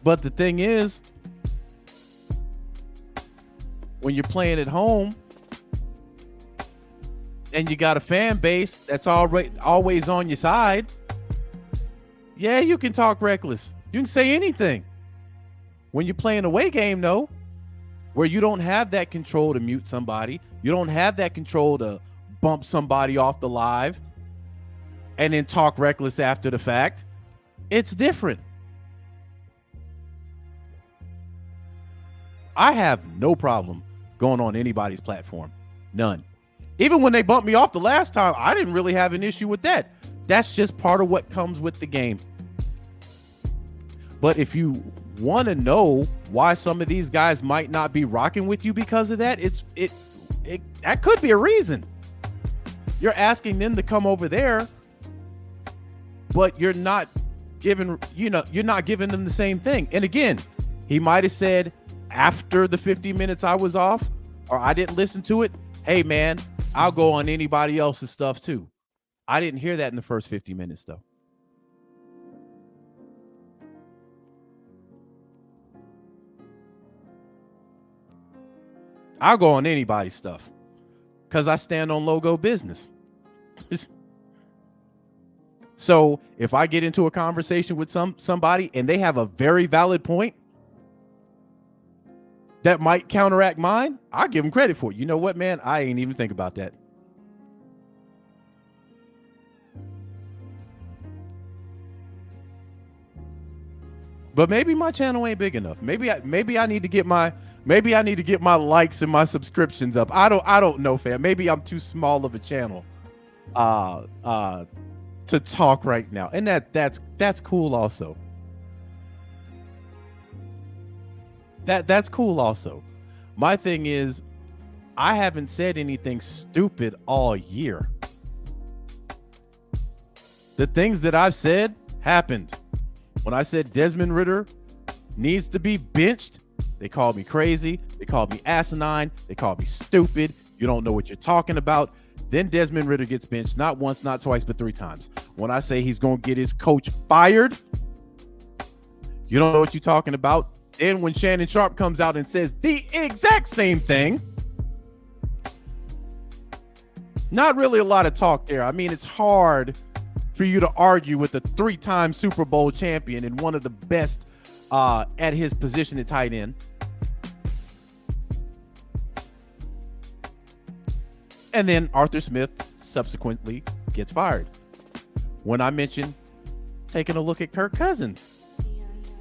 But the thing is, when you're playing at home and you got a fan base that's always on your side, yeah, you can talk reckless. You can say anything. When you play an away game, though, where you don't have that control to mute somebody, you don't have that control to bump somebody off the live and then talk reckless after the fact, it's different. I have no problem going on anybody's platform. None. Even when they bumped me off the last time, I didn't really have an issue with that. That's just part of what comes with the game. But if you want to know why some of these guys might not be rocking with you because of that, that could be a reason. You're asking them to come over there, but you're not giving them the same thing. And again, he might have said after the 50 minutes I was off or I didn't listen to it, hey man, I'll go on anybody else's stuff too. I didn't hear that in the first 50 minutes though. I'll go on anybody's stuff because I stand on logo business. So if I get into a conversation with somebody and they have a very valid point that might counteract mine, I'll give them credit for it. You know what, man? I ain't even think about that. But maybe my channel ain't big enough. Maybe I need to get my likes and my subscriptions up. I don't know, fam. Maybe I'm too small of a channel to talk right now. And that's cool also. That's cool also. My thing is, I haven't said anything stupid all year. The things that I've said happened. When I said Desmond Ridder needs to be benched, they called me crazy. They called me asinine. They called me stupid. You don't know what you're talking about. Then Desmond Ridder gets benched, not once, not twice, but 3 times. When I say he's going to get his coach fired, you don't know what you're talking about. And when Shannon Sharp comes out and says the exact same thing, not really a lot of talk there. I mean, it's hard for you to argue with a 3-time Super Bowl champion and one of the best at his position at tight end. And then Arthur Smith subsequently gets fired. When I mentioned taking a look at Kirk Cousins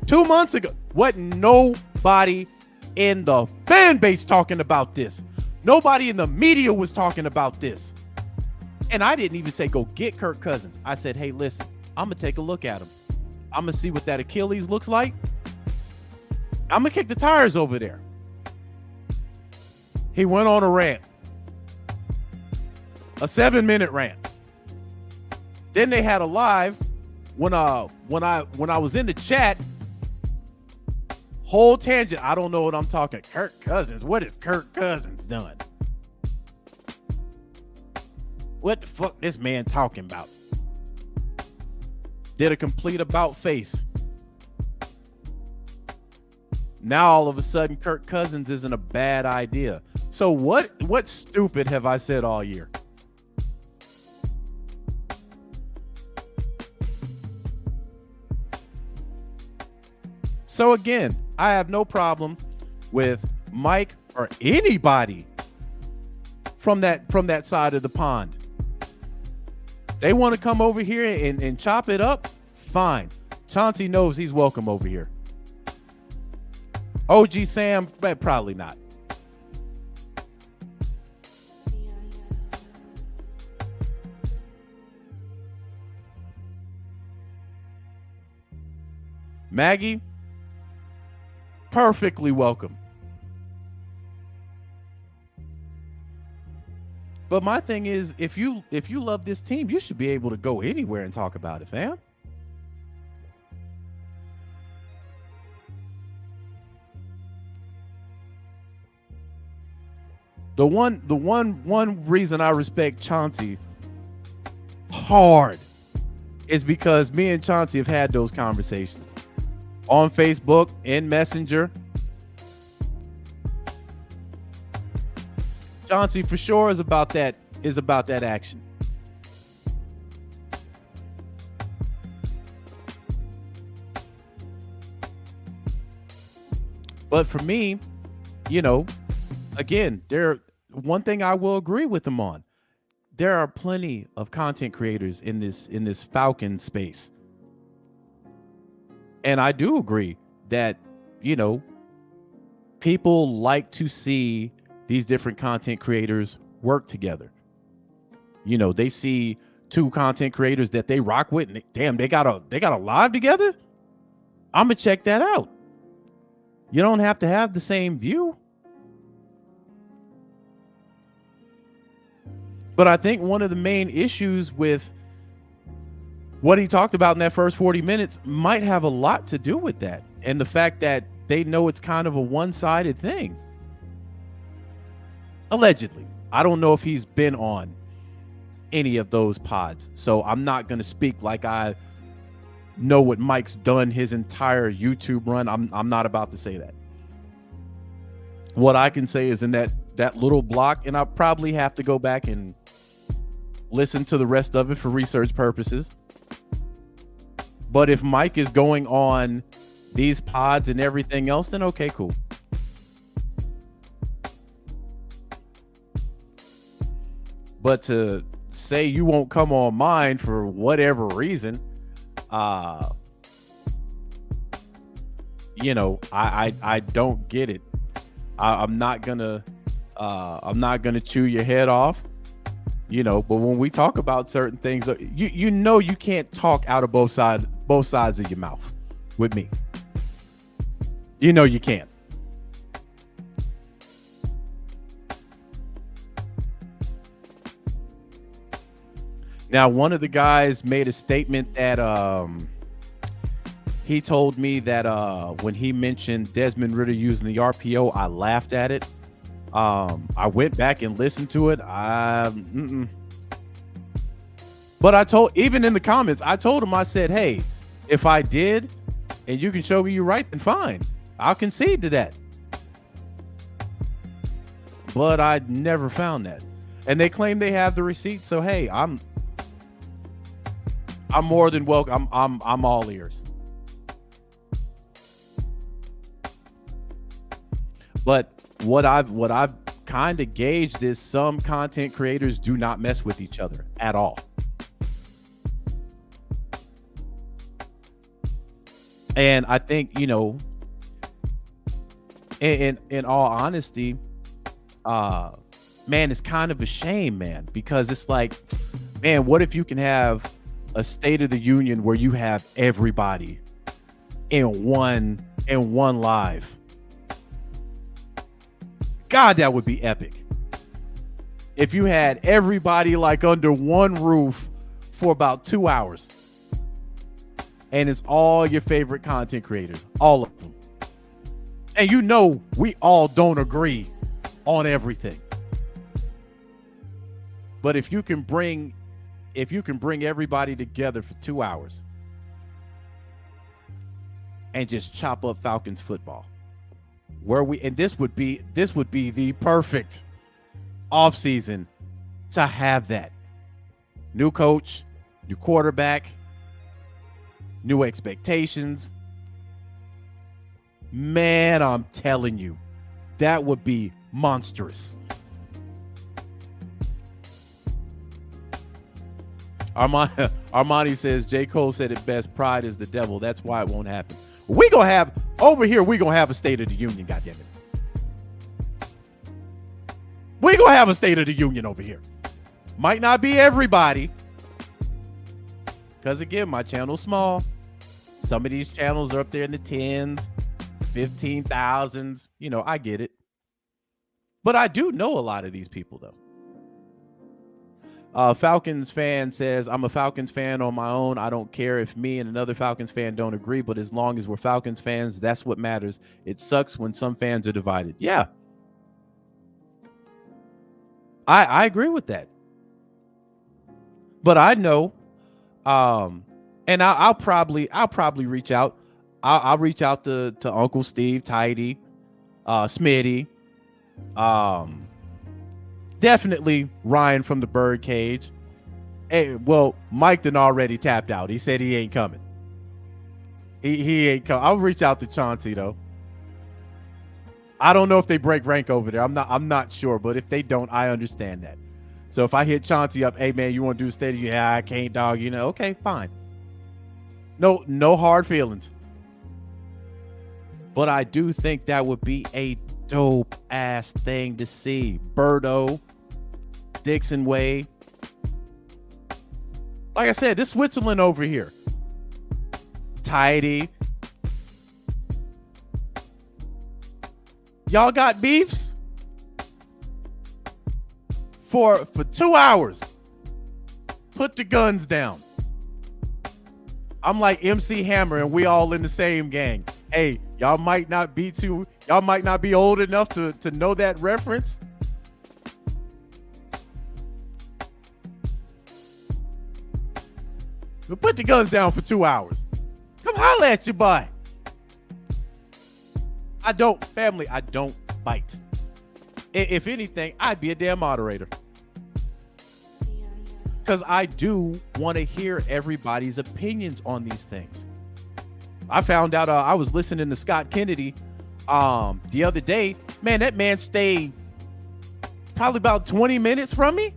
2 months ago, wasn't nobody in the fan base talking about this. Nobody in the media was talking about this. And I didn't even say go get Kirk Cousins. I said, hey, listen, I'm going to take a look at him. I'm going to see what that Achilles looks like. I'm going to kick the tires over there. He went on a rant. A 7-minute rant. Then they had a live when I was in the chat. Whole tangent. I don't know what I'm talking. Kirk Cousins. What has Kirk Cousins done? What the fuck this man talking about? Did a complete about face. Now all of a sudden Kirk Cousins isn't a bad idea. So what stupid have I said all year? So again, I have no problem with Mike or anybody from that side of the pond. They want to come over here and chop it up, fine. Chauncey knows he's welcome over here. OG Sam, probably not. Maggie, perfectly welcome. But my thing is, if you love this team, you should be able to go anywhere and talk about it, fam. The one reason I respect Chauncey hard is because me and Chauncey have had those conversations on Facebook, in Messenger. Chauncey for sure is about that action. But for me, again, one thing I will agree with him on. There are plenty of content creators in this Falcon space. And I do agree that, people like to see these different content creators work together. They see two content creators that they rock with, and they got a live together. I'm gonna check that out. You don't have to have the same view. But I think one of the main issues with what he talked about in that first 40 minutes might have a lot to do with that. And the fact that they know it's kind of a one-sided thing. Allegedly. I don't know if he's been on any of those pods. So I'm not going to speak like I know what Mike's done his entire YouTube run. I'm not about to say that. What I can say is in that little block, and I'll probably have to go back and listen to the rest of it for research purposes. But if Mike is going on these pods and everything else, then okay, cool. But to say you won't come on mine for whatever reason, I don't get it. I'm not gonna chew your head off, but when we talk about certain things, you can't talk out of both sides of your mouth with me. You can't. Now, one of the guys made a statement that he told me that when he mentioned Desmond Ridder using the RPO, I laughed at it. I went back and listened to it. But even in the comments, I told him, I said, hey, if I did and you can show me you're right, then fine. I'll concede to that. But I never found that. And they claim they have the receipt. So, hey, I'm more than welcome. I'm all ears. But what I've kind of gauged is some content creators do not mess with each other at all. And I think, in all honesty, man, it's kind of a shame, man, because it's like, man, what if you can have a State of the Union where you have everybody in one live? God, that would be epic. If you had everybody like under one roof for about 2 hours, and it's all your favorite content creators, all of them. And we all don't agree on everything. But if you can bring everybody together for 2 hours and just chop up Falcons football, this would be the perfect offseason to have that. New coach, new quarterback, new expectations. Man, I'm telling you, that would be monstrous. Armani says J. Cole said it best, pride is the devil. That's why it won't happen. We're going to have a State of the Union, goddammit. We're going to have a State of the Union over here. Might not be everybody. Because again, my channel's small. Some of these channels are up there in the 10s, 15,000s. I get it. But I do know a lot of these people, though. Falcons fan says, I'm a Falcons fan on my own. I don't care if me and another Falcons fan don't agree, but as long as we're Falcons fans, that's what matters. It sucks when some fans are divided. Yeah. I agree with that. But I know, and I'll probably reach out. I'll reach out to Uncle Steve, Tidy, Smitty, definitely Ryan from the Birdcage. Hey, well, Mike done already tapped out. He said he ain't coming. He ain't coming. I'll reach out to Chauncey though. I don't know if they break rank over there. I'm not sure, but if they don't, I understand that. So if I hit Chauncey up, hey man, you want to do a stadium? Yeah, I can't, dog. You know, okay, fine. No hard feelings. But I do think that would be a dope ass thing to see. Birdo, Dixon Way. Like I said, this Switzerland over here. Tidy. Y'all got beefs? For 2 hours. Put the guns down. I'm like MC Hammer and we all in the same gang. Hey, y'all might not be old enough to know that reference. But put the guns down for 2 hours. Come holler at your boy. I don't bite. If anything, I'd be a damn moderator. Because I do want to hear everybody's opinions on these things. I found out I was listening to Scott Kennedy the other day. Man, that man stayed probably about 20 minutes from me.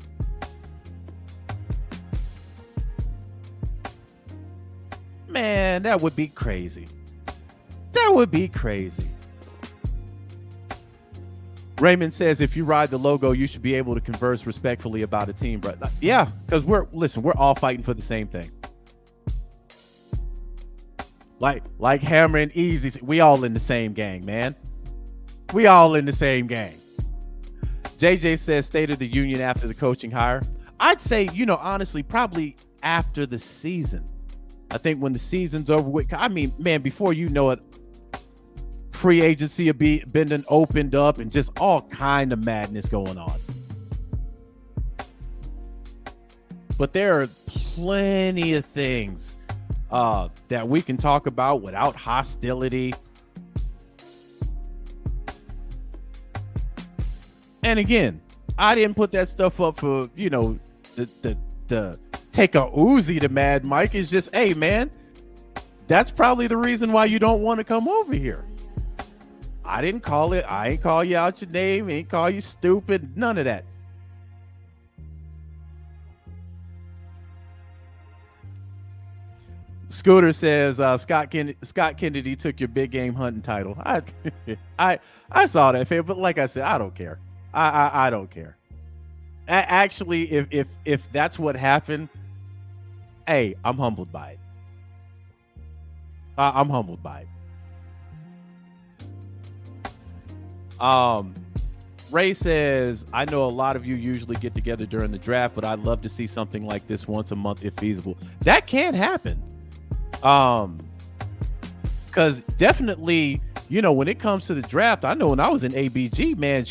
Man, that would be crazy. That would be crazy. Raymond says, if you ride the logo, you should be able to converse respectfully about a team, bro. Yeah, because we're all fighting for the same thing. Like Hammer and Easy, we all in the same gang, man. We all in the same gang. JJ says, State of the Union after the coaching hire. I'd say, honestly, probably after the season. I think when the season's over with, I mean, man, before you know it, free agency will be been opened up and just all kind of madness going on. But there are plenty of things that we can talk about without hostility. And again, I didn't put that stuff up for, the take a Uzi to Mad Mike. Is just, hey man, that's probably the reason why you don't want to come over here. I didn't call it. I ain't call you out your name. Ain't call you stupid. None of that. Scooter says Scott Kennedy took your big game hunting title. I saw that, but like I said, I don't care. I don't care. Actually, if that's what happened, hey, I'm humbled by it. I'm humbled by it. Ray says, I know a lot of you usually get together during the draft, but I'd love to see something like this once a month if feasible. That can happen. Because definitely, when it comes to the draft, I know when I was in ABG, man,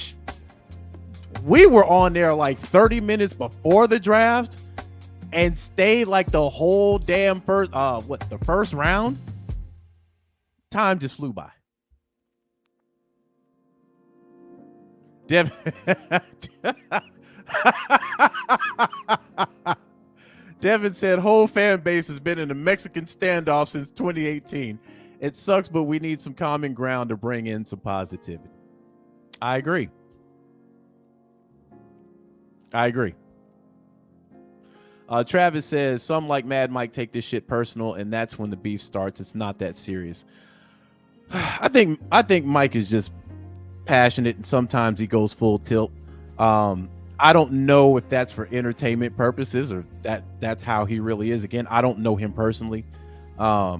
we were on there like 30 minutes before the draft and stayed like the whole damn the first round. Time just flew by. Devin said, whole fan base has been in a Mexican standoff since 2018. It sucks, but we need some common ground to bring in some positivity. I agree. Travis says, some like Mad Mike take this shit personal, and that's when the beef starts. It's not that serious. I think Mike is just passionate, and sometimes he goes full tilt. I don't know if that's for entertainment purposes or that's how he really is. Again, I don't know him personally. But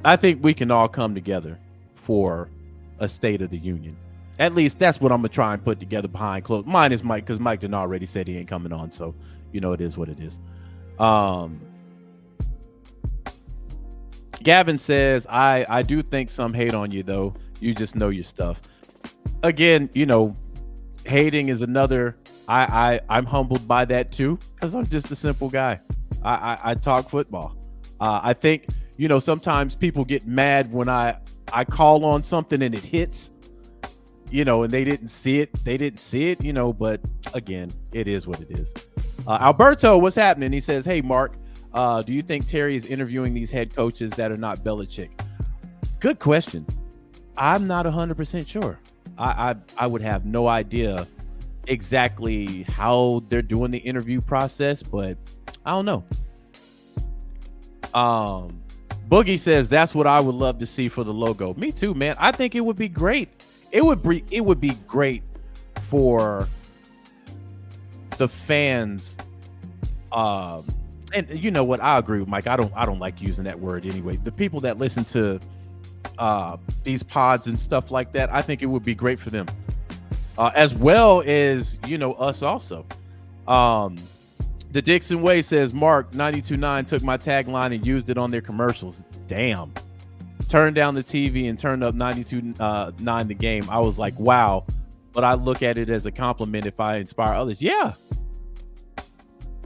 I think we can all come together for a State of the Union. At least that's what I'm gonna try and put together behind closed. Mine is Mike, because Mike done already said he ain't coming on, so it is what it is. Gavin says, I do think some hate on you though. You just know your stuff. Again, hating is another. I'm humbled by that too, because I'm just a simple guy. I talk football. I think sometimes people get mad when I call on something and it hits. And they didn't see it. But again, it is what it is. Alberto, what's happening? He says, hey, Mark, do you think Terry is interviewing these head coaches that are not Belichick? Good question. I'm not 100% sure. I would have no idea exactly how they're doing the interview process, but I don't know. Boogie says, that's what I would love to see for the logo. Me too, man. I think it would be great. It would be great for the fans. And you know what? I agree with Mike. I don't like using that word anyway. The people that listen to these pods and stuff like that, I think it would be great for them, as well as us also. The Dixon Way says, Mark 92.9 took my tagline and used it on their commercials. Damn. Turned down the TV and turned up 92.9 the game. I was like, wow. But I look at it as a compliment if I inspire others. Yeah.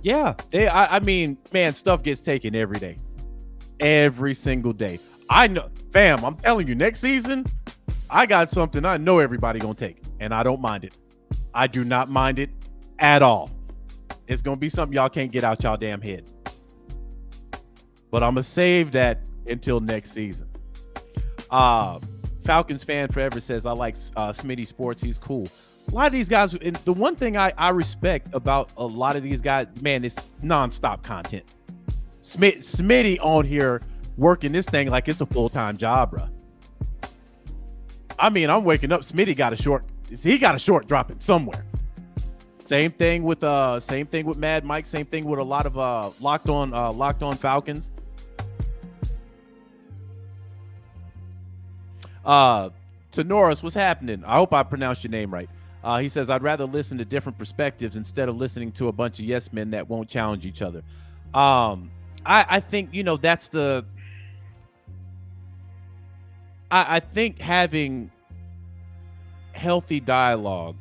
I mean, man, stuff gets taken every day. Every single day. I know, fam, I'm telling you, next season, I got something I know everybody gonna take, and I don't mind it. I do not mind it at all. It's gonna be something y'all can't get out y'all damn head. But I'm gonna save that until next season. Falcons fan forever says, I like Smitty Sports. He's cool. A lot of these guys, and the one thing I respect about a lot of these guys, man, it's nonstop content. Smitty on here working this thing like it's a full-time job, bro. I mean, I'm waking up. Smitty got a short dropping somewhere. Same thing with Mad Mike. Same thing with a lot of locked on Falcons. To Norris, what's happening? I hope I pronounced your name right. He says, I'd rather listen to different perspectives instead of listening to a bunch of yes men that won't challenge each other. I think, that's the... I think having healthy dialogue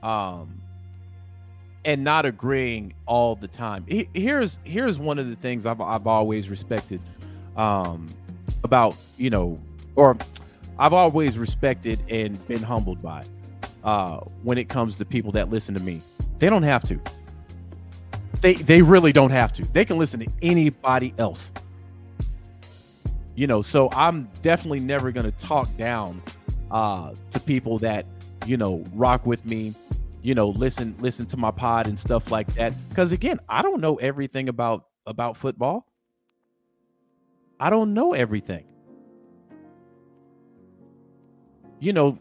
and not agreeing all the time. Here's one of the things I've always respected about, or I've always respected and been humbled by when it comes to people that listen to me. They don't have to. They really don't have to. They can listen to anybody else. So I'm definitely never going to talk down to people that, rock with me, listen to my pod and stuff like that. Because again, I don't know everything about football. I don't know everything.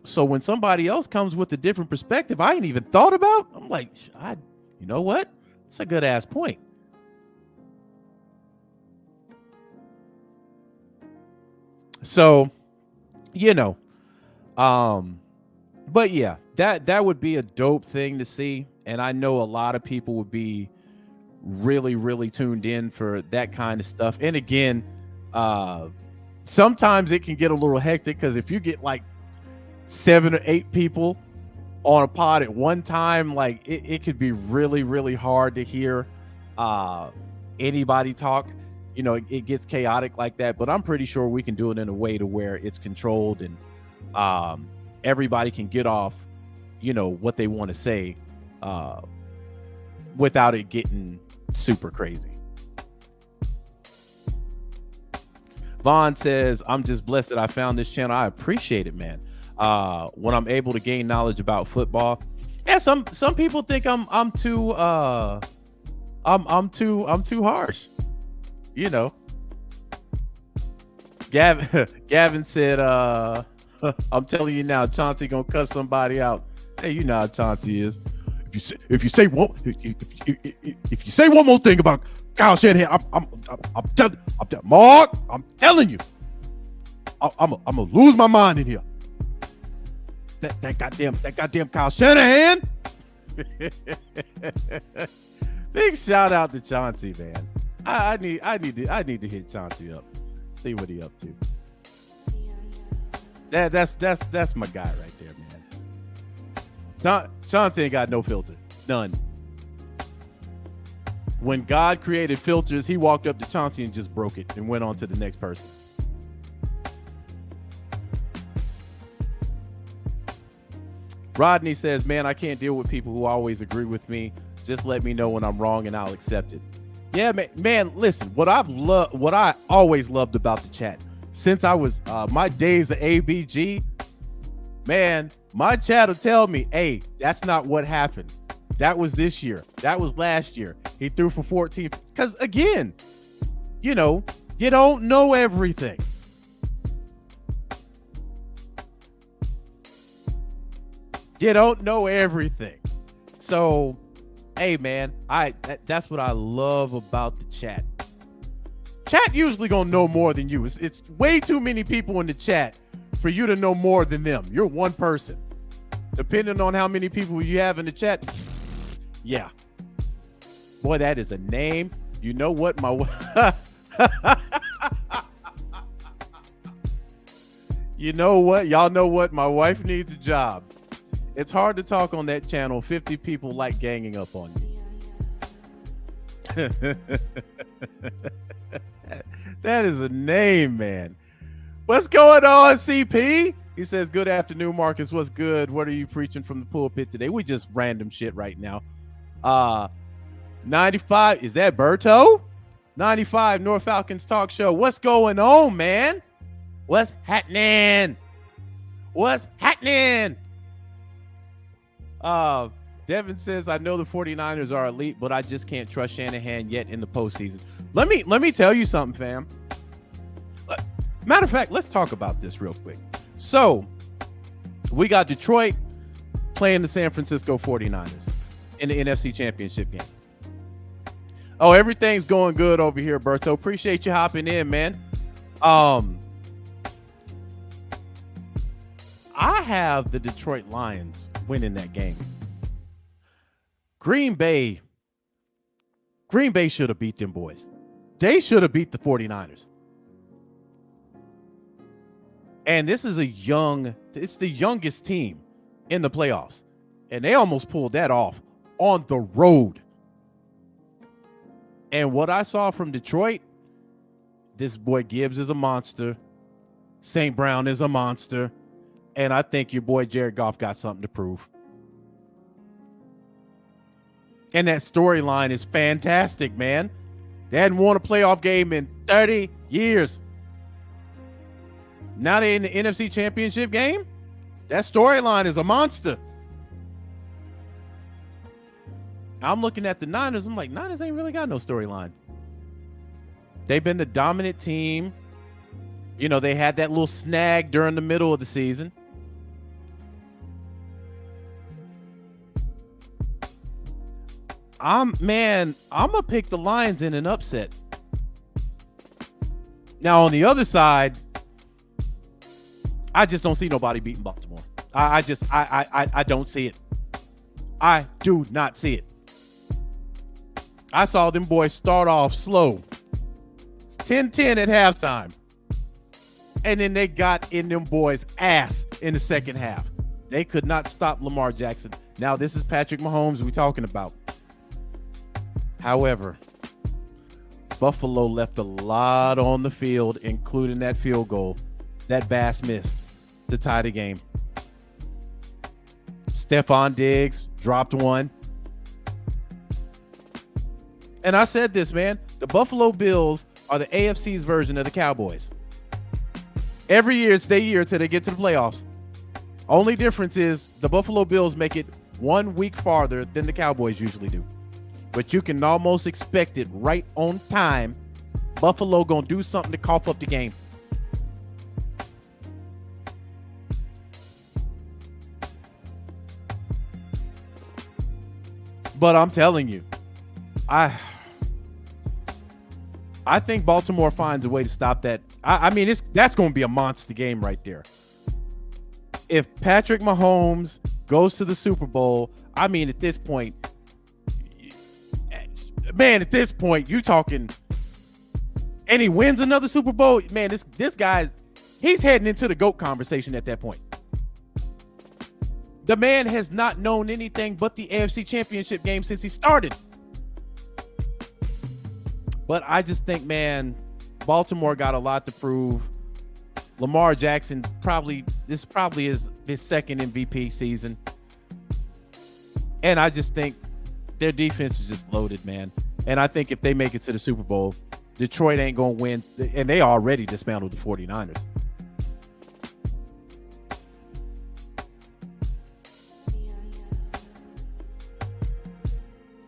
So when somebody else comes with a different perspective I ain't even thought about, I'm like, you know what? It's a good ass point. So, but yeah, that would be a dope thing to see. And I know a lot of people would be really, really tuned in for that kind of stuff. And again, sometimes it can get a little hectic because if you get like 7 or 8 people on a pod at one time, like it could be really, really hard to hear anybody talk. It gets chaotic like that, but I'm pretty sure we can do it in a way to where it's controlled and everybody can get off, what they want to say without it getting super crazy. Vaughn says, I'm just blessed that I found this channel. I appreciate it, man. When I'm able to gain knowledge about football. Yeah, some people think I'm too harsh. Gavin said, I'm telling you now, Chauncey gonna cuss somebody out. Hey, you know how Chauncey is. If you say one more thing about Kyle Shanahan, I'm telling Mark, I'm telling you, I'm gonna lose my mind in here. that goddamn Kyle Shanahan. Big shout out to Chauncey, man. I need to hit Chauncey up, see what he up to. That's my guy right there, man. Chauncey ain't got no filter, none. When God created filters, he walked up to Chauncey and just broke it and went on to the next person. Rodney says, man, I can't deal with people who always agree with me. Just let me know when I'm wrong and I'll accept it. Yeah, man, listen, what I always loved about the chat, since I was my days of ABG, man, my chat will tell me, hey, that's not what happened. That was this year. That was last year. He threw for 14. Because again, you don't know everything. You don't know everything. So, hey, man, that's what I love about the chat. Chat usually gonna know more than you. It's way too many people in the chat for you to know more than them. You're one person. Depending on how many people you have in the chat, yeah. Boy, that is a name. You know what, you know what? Y'all know what? My wife needs a job. It's hard to talk on that channel. 50 people like ganging up on you. That is a name, man. What's going on, CP? He says, good afternoon, Marcus. What's good? What are you preaching from the pulpit today? We just random shit right now. 95, is that Berto? 95 North Falcons Talk Show. What's going on, man? What's happening? What's happening? Devin says, I know the 49ers are elite, but I just can't trust Shanahan yet in the postseason. Let me tell you something, fam. Matter of fact, let's talk about this real quick. So, we got Detroit playing the San Francisco 49ers in the NFC Championship game. Oh, everything's going good over here, Berto. Appreciate you hopping in, man. I have the Detroit Lions winning that game. Green Bay should have beat them boys. They should have beat the 49ers. And this is it's the youngest team in the playoffs. And they almost pulled that off on the road. And what I saw from Detroit, this boy Gibbs is a monster. St. Brown is a monster. And I think your boy Jared Goff got something to prove. And that storyline is fantastic, man. They hadn't won a playoff game in 30 years. Now they're in the NFC Championship game. That storyline is a monster. I'm looking at the Niners. I'm like, Niners ain't really got no storyline. They've been the dominant team. You know, they had that little snag during the middle of the season. I'm going to pick the Lions in an upset. Now, on the other side, I just don't see nobody beating Baltimore. I don't see it. I do not see it. I saw them boys start off slow. 10-10 at halftime. And then they got in them boys' ass in the second half. They could not stop Lamar Jackson. Now, this is Patrick Mahomes we're talking about. However, Buffalo left a lot on the field, including that field goal that Bass missed to tie the game. Stephon Diggs dropped one. And I said this, man. The Buffalo Bills are the AFC's version of the Cowboys. Every year it's their year till they get to the playoffs. Only difference is the Buffalo Bills make it 1 week farther than the Cowboys usually do. But you can almost expect it right on time. Buffalo gonna do something to cough up the game. But I'm telling you, I think Baltimore finds a way to stop that. I mean, that's going to be a monster game right there. if Patrick Mahomes goes to the Super Bowl, I mean, at this point, man, at this point, you talking, and he wins another Super Bowl, man, this guy, he's heading into the GOAT conversation at that point. The man has not known anything but the AFC Championship game since he started. But I just think, man, Baltimore got a lot to prove. Lamar Jackson this probably is his second MVP season. And I just think their defense is just loaded, man. And I think if they make it to the Super Bowl, Detroit ain't going to win. And they already dismantled the 49ers.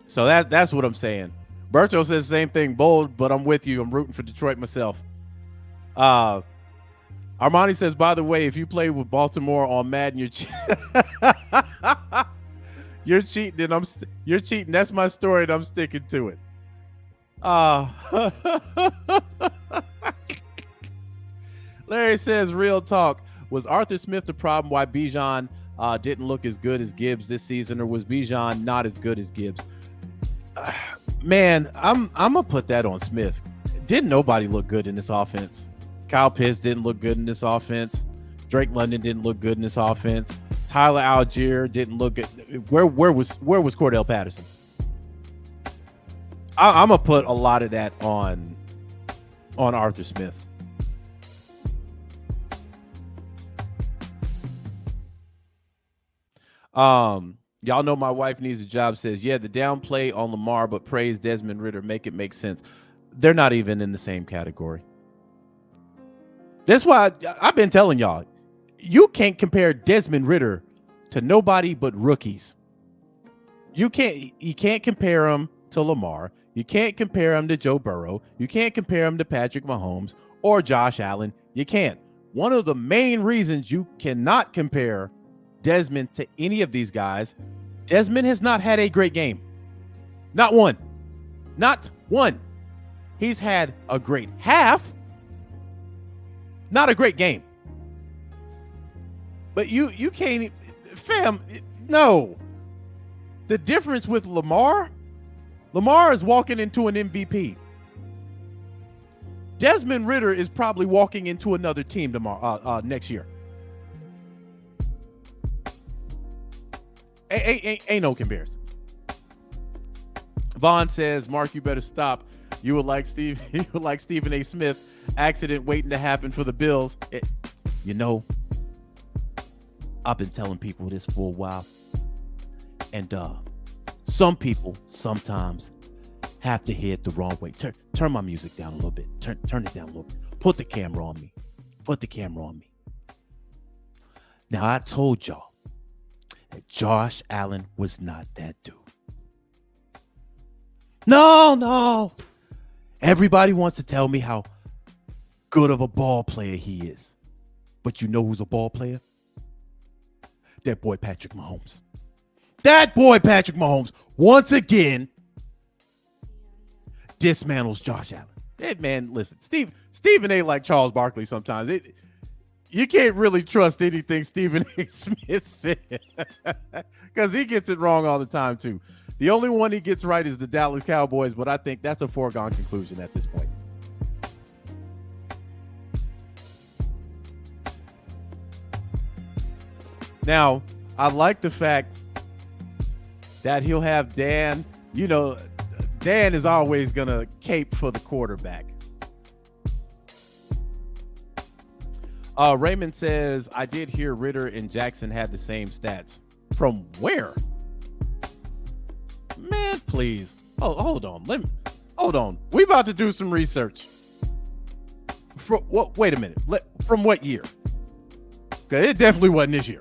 So that's what I'm saying. Berto says the same thing, bold, but I'm with you. I'm rooting for Detroit myself. Armani says, by the way, if you play with Baltimore on Madden, you're cheating. And you're cheating. That's my story, and I'm sticking to it. Larry says, real talk. Was Arthur Smith the problem why Bijan didn't look as good as Gibbs this season, or was Bijan not as good as Gibbs? Man, I'm gonna put that on Smith. Didn't nobody look good in this offense? Kyle Pitts didn't look good in this offense. Drake London didn't look good in this offense. Tyler Algier didn't look good. Where was Cordell Patterson? I'm gonna put a lot of that on Arthur Smith. Y'all know my wife needs a job. Says, yeah, the downplay on Lamar, but praise Desmond Ridder. Make it make sense. They're not even in the same category. That's why I've been telling y'all, you can't compare Desmond Ridder to nobody but rookies. You can't compare him to Lamar. You can't compare him to Joe Burrow. You can't compare him to Patrick Mahomes or Josh Allen. You can't. One of the main reasons you cannot compare Desmond to any of these guys, Desmond has not had a great game. Not one. Not one. He's had a great half, not a great game. But you can't, fam, no. The difference with Lamar is walking into an MVP. Desmond Ridder is probably walking into another team tomorrow, next year. Ain't no comparisons. Vaughn says, Mark, you better stop. You would like Stephen A. Smith accident waiting to happen for the Bills. I've been telling people this for a while. And some people sometimes have to head the wrong way. Turn my music down a little bit. Turn it down a little bit. Put the camera on me. Now, I told y'all that Josh Allen was not that dude. No. Everybody wants to tell me how good of a ball player he is. But you know who's a ball player? That boy Patrick Mahomes. Once again dismantles Josh Allen. Hey, man, listen, Stephen A. like Charles Barkley sometimes. You can't really trust anything Stephen A. Smith said because he gets it wrong all the time, too. The only one he gets right is the Dallas Cowboys, but I think that's a foregone conclusion at this point. Now, I like the fact that he'll have Dan. You know, Dan is always going to cape for the quarterback. Raymond says, I did hear Ridder and Jackson had the same stats. From where? Man, please. Oh, hold on. We about to do some research. Wait a minute. From what year? Because it definitely wasn't this year.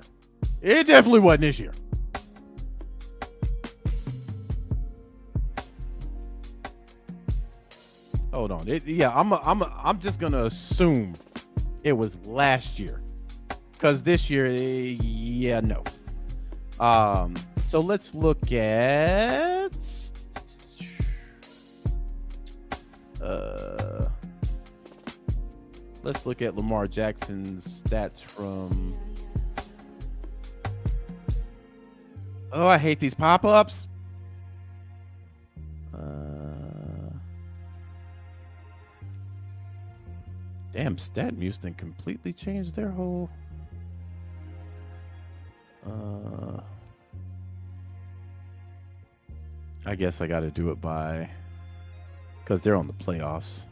Hold on. I'm just gonna assume it was last year, because this year, no. So let's look at Lamar Jackson's stats from Oh, I hate these pop-ups. Damn, StatMuse done completely changed their whole. I guess I got to do it by, because they're on the playoffs.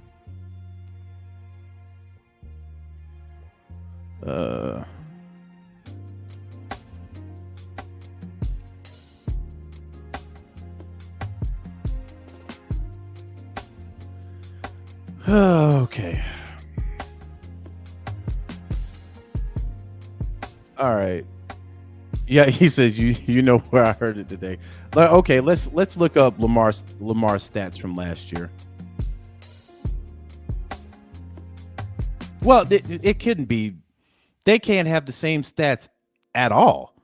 Okay. All right. Yeah, he said you know where I heard it today. Okay, let's look up Lamar's stats from last year. Well, it couldn't be. They can't have the same stats at all.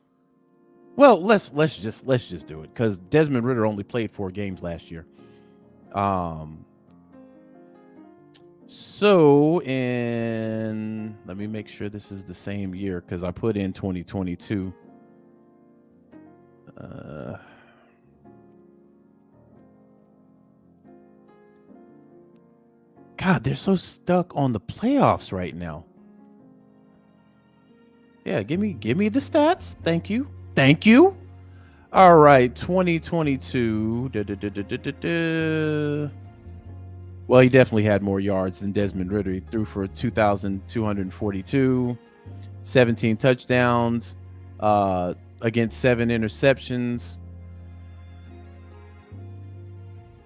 Well, let's just do it, because Desmond Ridder only played 4 games last year. So let me make sure this is the same year, because I put in 2022. God, they're so stuck on the playoffs right now. Yeah, give me the stats. Thank you. All right, 2022. Well, he definitely had more yards than Desmond Ridder. He threw for 2,242, 17 touchdowns, against 7 interceptions.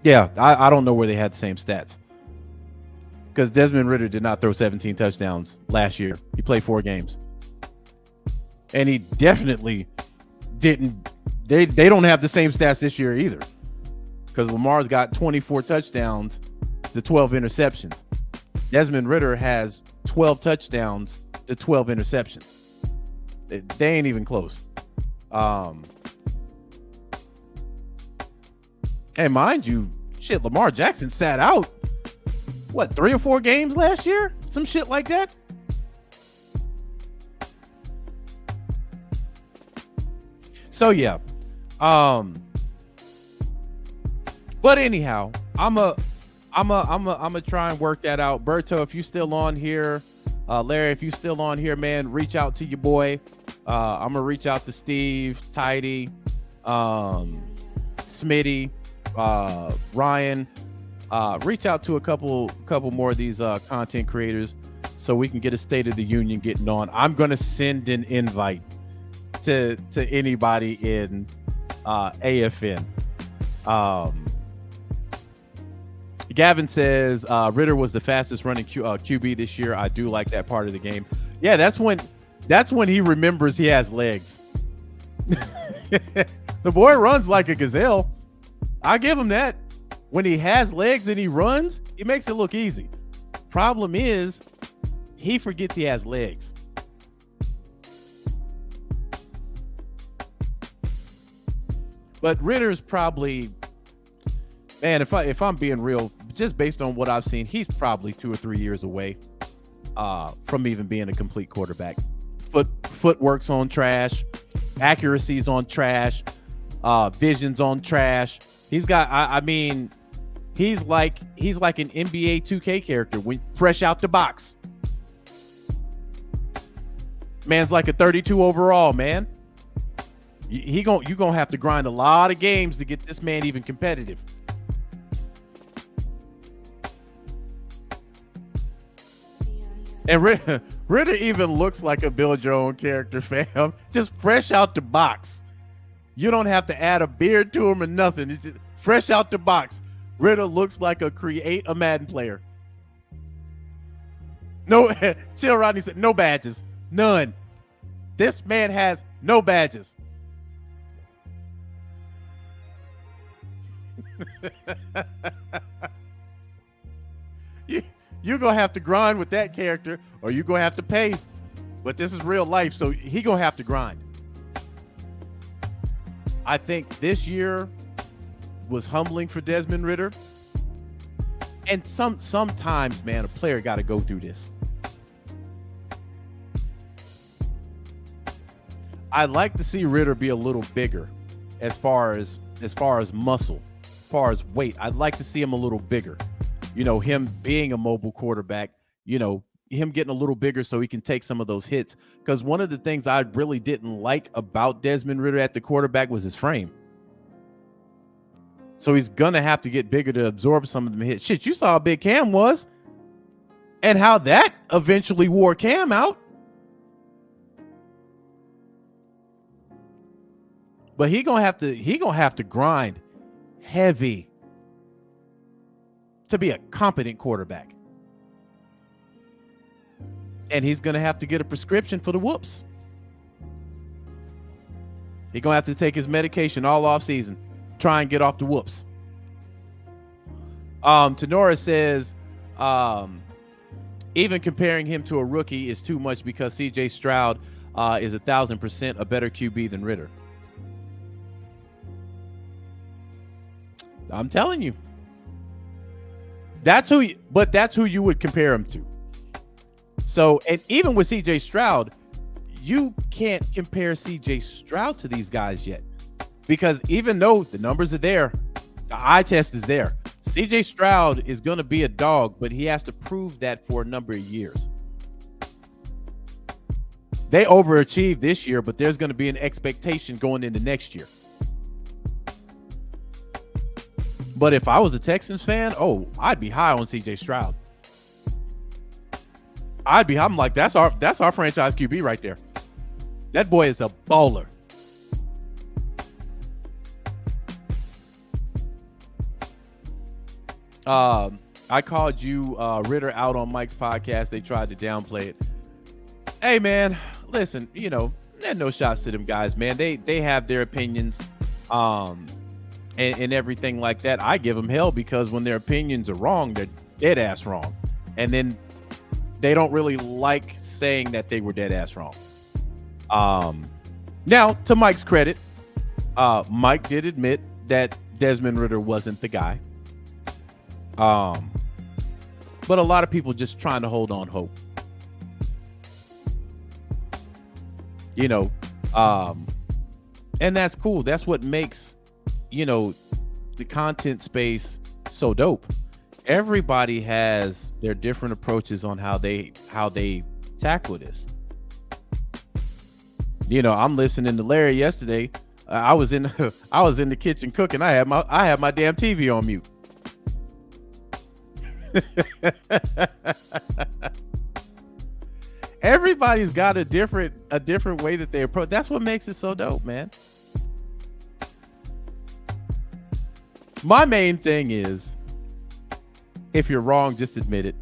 Yeah, I don't know where they had the same stats, because Desmond Ridder did not throw 17 touchdowns last year. He played 4 games. And he definitely didn't. They don't have the same stats this year either, because Lamar's got 24 touchdowns to 12 interceptions. Desmond Ridder has 12 touchdowns to 12 interceptions. They ain't even close. And mind you, shit, Lamar Jackson sat out, what, 3 or 4 games last year? Some shit like that. So yeah. But anyhow, I'm a try and work that out. Berto, if you still on here, Larry, if you still on here, man, reach out to your boy. I'm gonna reach out to Steve, Tidy, Smitty, Ryan. Reach out to a couple more of these content creators, so we can get a State of the Union getting on. I'm gonna send an invite to anybody in AFN. Gavin says Ridder was the fastest running QB this year. I do like that part of the game. Yeah, that's when he remembers he has legs. The boy runs like a gazelle. I give him that. When he has legs and he runs, he makes it look easy. Problem is, he forgets he has legs. But Ridder's probably, man, if I'm being real, just based on what I've seen, he's probably 2 or 3 years away from even being a complete quarterback. Footwork's on trash, accuracy's on trash, vision's on trash. He's got, I mean, he's like an NBA 2K character when fresh out the box. Man's like a 32 overall, man. You gonna have to grind a lot of games to get this man even competitive. And Ridder even looks like a Bill Jones character, fam. Just fresh out the box. You don't have to add a beard to him or nothing. It's just fresh out the box. Ridder looks like create a Madden player. No, Chill Rodney said no badges. None. This man has no badges. You're gonna have to grind with that character, or you're gonna have to pay. But this is real life, so he gonna have to grind. I think this year was humbling for Desmond Ridder. And sometimes, man, a player got to go through this. I'd like to see Ridder be a little bigger as far as muscle, as far as weight. I'd like to see him a little bigger. You know, him being a mobile quarterback, you know, him getting a little bigger so he can take some of those hits. Because one of the things I really didn't like about Desmond Ridder at the quarterback was his frame. So he's going to have to get bigger to absorb some of them hits. Shit, you saw how big Cam was and how that eventually wore Cam out. But he gonna have to grind heavy to be a competent quarterback. And he's gonna have to get a prescription for the whoops. He's gonna have to take his medication all off season, try and get off the whoops. Tenora says, even comparing him to a rookie is too much because CJ Stroud is 1,000% a better QB than Ridder. I'm telling you, that's who you would compare him to. So, and even with CJ Stroud, you can't compare CJ Stroud to these guys yet, because even though the numbers are there, the eye test is there. CJ Stroud is going to be a dog, but he has to prove that for a number of years. They overachieved this year, but there's going to be an expectation going into next year. But if I was a Texans fan, I'd be high on CJ Stroud. I'm like, that's our franchise QB right there. That boy is a baller. I called you Ridder out on Mike's podcast. They tried to downplay it. Hey man, listen, you know, there's no shots to them guys, man. They have their opinions. And everything like that. I give them hell because when their opinions are wrong, they're dead ass wrong. And then they don't really like saying that they were dead ass wrong. Now, to Mike's credit, Mike did admit that Desmond Ridder wasn't the guy. But a lot of people just trying to hold on hope. You know, and that's cool. That's what makes, you know, the content space so dope. Everybody has their different approaches on how they tackle this. You know, I'm listening to Larry yesterday. I was in the kitchen cooking. I had my damn TV on mute. Everybody's got a different way that they approach. That's what makes it so dope, man. My main thing is, if you're wrong, just admit it.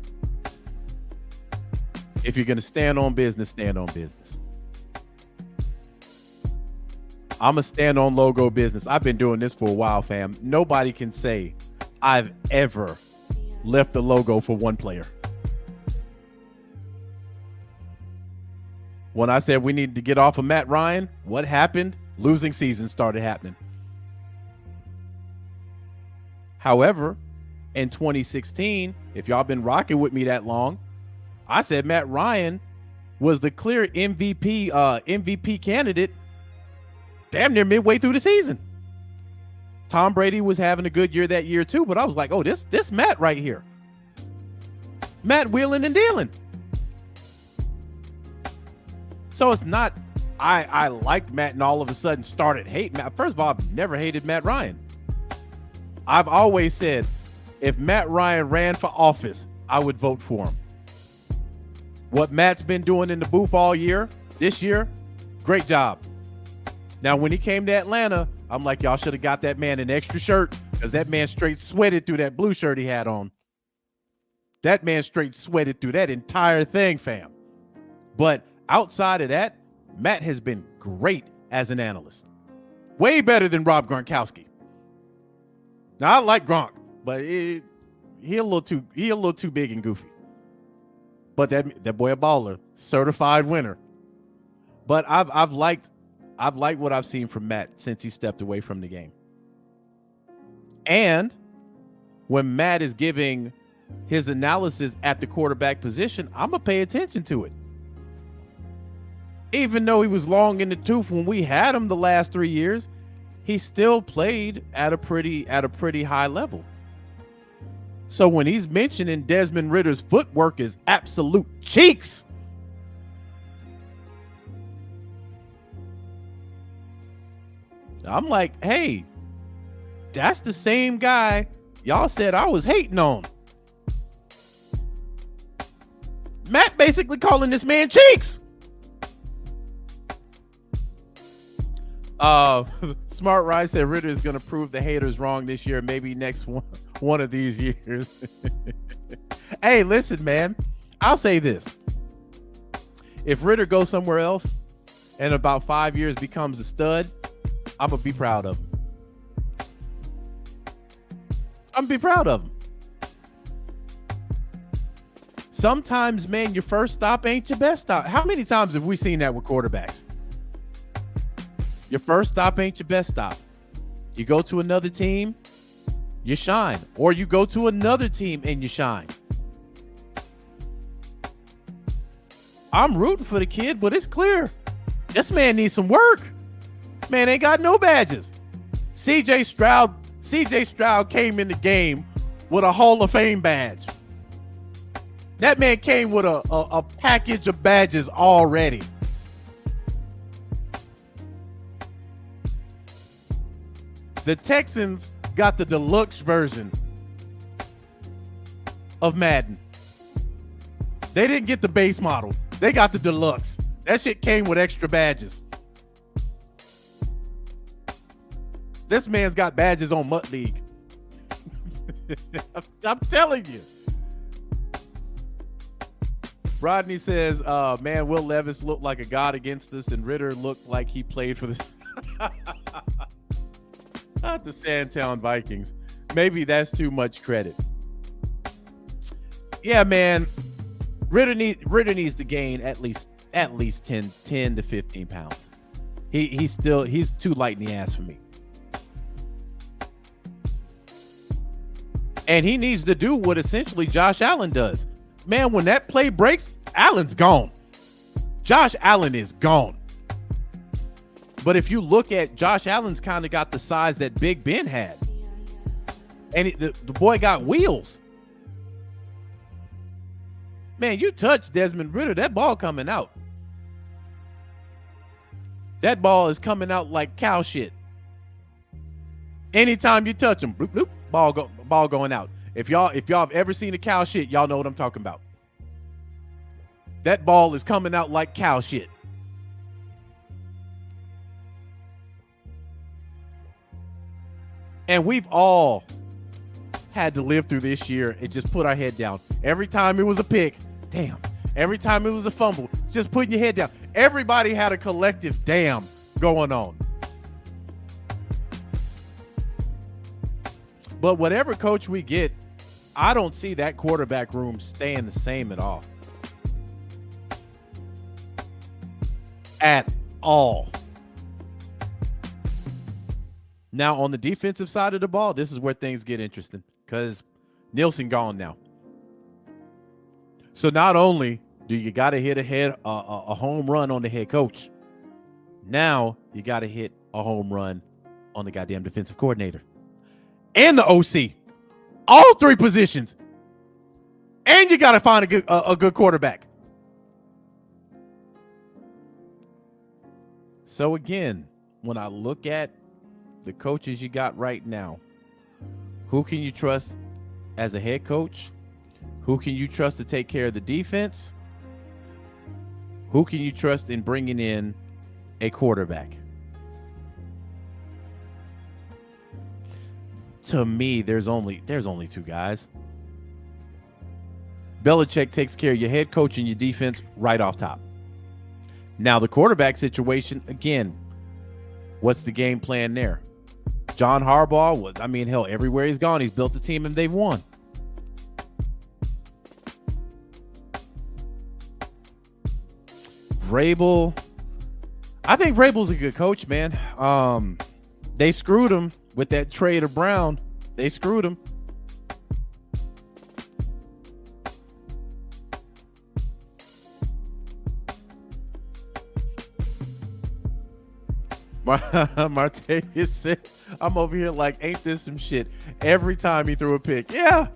If you're going to stand on business, stand on business. I'm a stand on logo business. I've been doing this for a while, fam. Nobody can say I've ever left the logo for one player. When I said we needed to get off of Matt Ryan, what happened? Losing season started happening. However, in 2016, if y'all been rocking with me that long, I said Matt Ryan was the clear MVP candidate damn near midway through the season. Tom Brady was having a good year that year too, but I was like, oh, this Matt right here. Matt wheeling and dealing. So it's not I liked Matt and all of a sudden started hating Matt. First of all, I've never hated Matt Ryan. I've always said, if Matt Ryan ran for office, I would vote for him. What Matt's been doing in the booth all year, this year, great job. Now, when he came to Atlanta, I'm like, y'all should have got that man an extra shirt, because that man straight sweated through that blue shirt he had on. That man straight sweated through that entire thing, fam. But outside of that, Matt has been great as an analyst. Way better than Rob Gronkowski. Now, I like Gronk, but he a little too big and goofy. But that boy a baller, certified winner. But I've liked what I've seen from Matt since he stepped away from the game. And when Matt is giving his analysis at the quarterback position, I'm gonna pay attention to it. Even though he was long in the tooth when we had him the last 3 years, he still played at a pretty high level. So when he's mentioning Desmond Ritter's footwork is absolute cheeks, I'm like, hey, that's the same guy y'all said I was hating on. Matt basically calling this man cheeks. Smart Ride said Ritter is going to prove the haters wrong this year, maybe next one of these years. Hey, listen, man, I'll say this. If Ritter goes somewhere else and about 5 years becomes a stud, I'm going to be proud of him. I'm going to be proud of him. Sometimes, man, your first stop ain't your best stop. How many times have we seen that with quarterbacks? Your first stop ain't your best stop. You go to another team, you shine. Or you go to another team and you shine. I'm rooting for the kid, but it's clear. This man needs some work. Man ain't got no badges. CJ Stroud came in the game with a Hall of Fame badge. That man came with a package of badges already. The Texans got the deluxe version of Madden. They didn't get the base model. They got the deluxe. That shit came with extra badges. This man's got badges on Mutt League. I'm telling you. Rodney says, man, Will Levis looked like a god against us, and Ritter looked like he played for the not the Sandtown Vikings. Maybe that's too much credit. Yeah, man. Ritter needs to gain at least 10 to 15 pounds. He's too light in the ass for me. And he needs to do what essentially Josh Allen does. Man, when that play breaks, Allen's gone. Josh Allen is gone. But if you look at Josh Allen's kind of got the size that Big Ben had. And the boy got wheels. Man, you touch Desmond Ritter, that ball coming out. That ball is coming out like cow shit. Anytime you touch him, bloop, bloop, ball going out. If y'all have ever seen a cow shit, y'all know what I'm talking about. That ball is coming out like cow shit. And we've all had to live through this year and just put our head down. Every time it was a pick, damn. Every time it was a fumble, just putting your head down. Everybody had a collective damn going on. But whatever coach we get, I don't see that quarterback room staying the same at all. At all. Now, on the defensive side of the ball, this is where things get interesting because Nielsen gone now. So not only do you got to hit a home run on the head coach, now you got to hit a home run on the goddamn defensive coordinator and the OC. All three positions. And you got to find a good quarterback. So again, when I look at the coaches you got right now, who can you trust as a head coach? Who can you trust to take care of the defense? Who can you trust in bringing in a quarterback? To me, there's only two guys. Belichick takes care of your head coach and your defense right off top. Now, the quarterback situation, again, what's the game plan there? John Harbaugh, hell, everywhere he's gone, he's built a team and they've won. Vrabel, I think Vrabel's a good coach, man. They screwed him with that trade of Brown. They screwed him. Martavius said, I'm over here like, ain't this some shit? Every time he threw a pick. Yeah.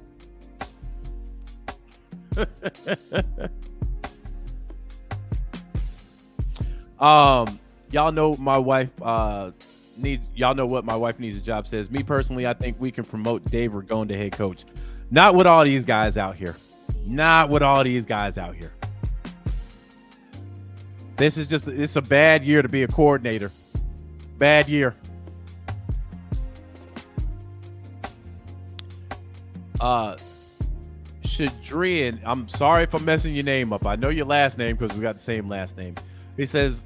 Y'all know my wife y'all know what my wife needs a job says. Me personally, I think we can promote Dave Ragone to head coach. Not with all these guys out here. Not with all these guys out here. It's a bad year to be a coordinator. Bad year. Shadrian, I'm sorry if I'm messing your name up. I know your last name because we got the same last name. He says,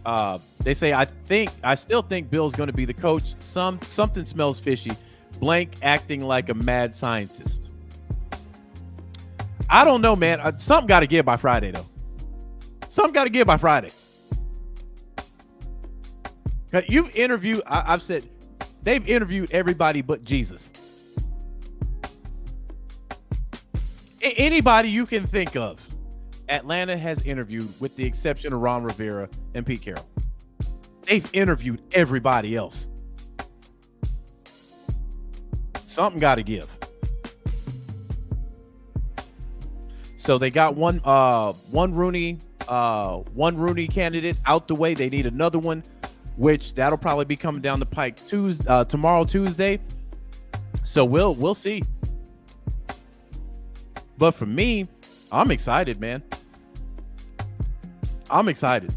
they say, I still think Bill's going to be the coach. Something smells fishy. Blank acting like a mad scientist. I don't know, man. Something got to give by Friday, though. Something got to give by Friday. You've interviewed, I've said, they've interviewed everybody but Jesus. Anybody you can think of, Atlanta has interviewed, with the exception of Ron Rivera and Pete Carroll. They've interviewed everybody else. Something got to give. So they got one Rooney candidate out the way. They need another one, which that'll probably be coming down the pike tomorrow, Tuesday. So we'll see. But for me, I'm excited, man. I'm excited.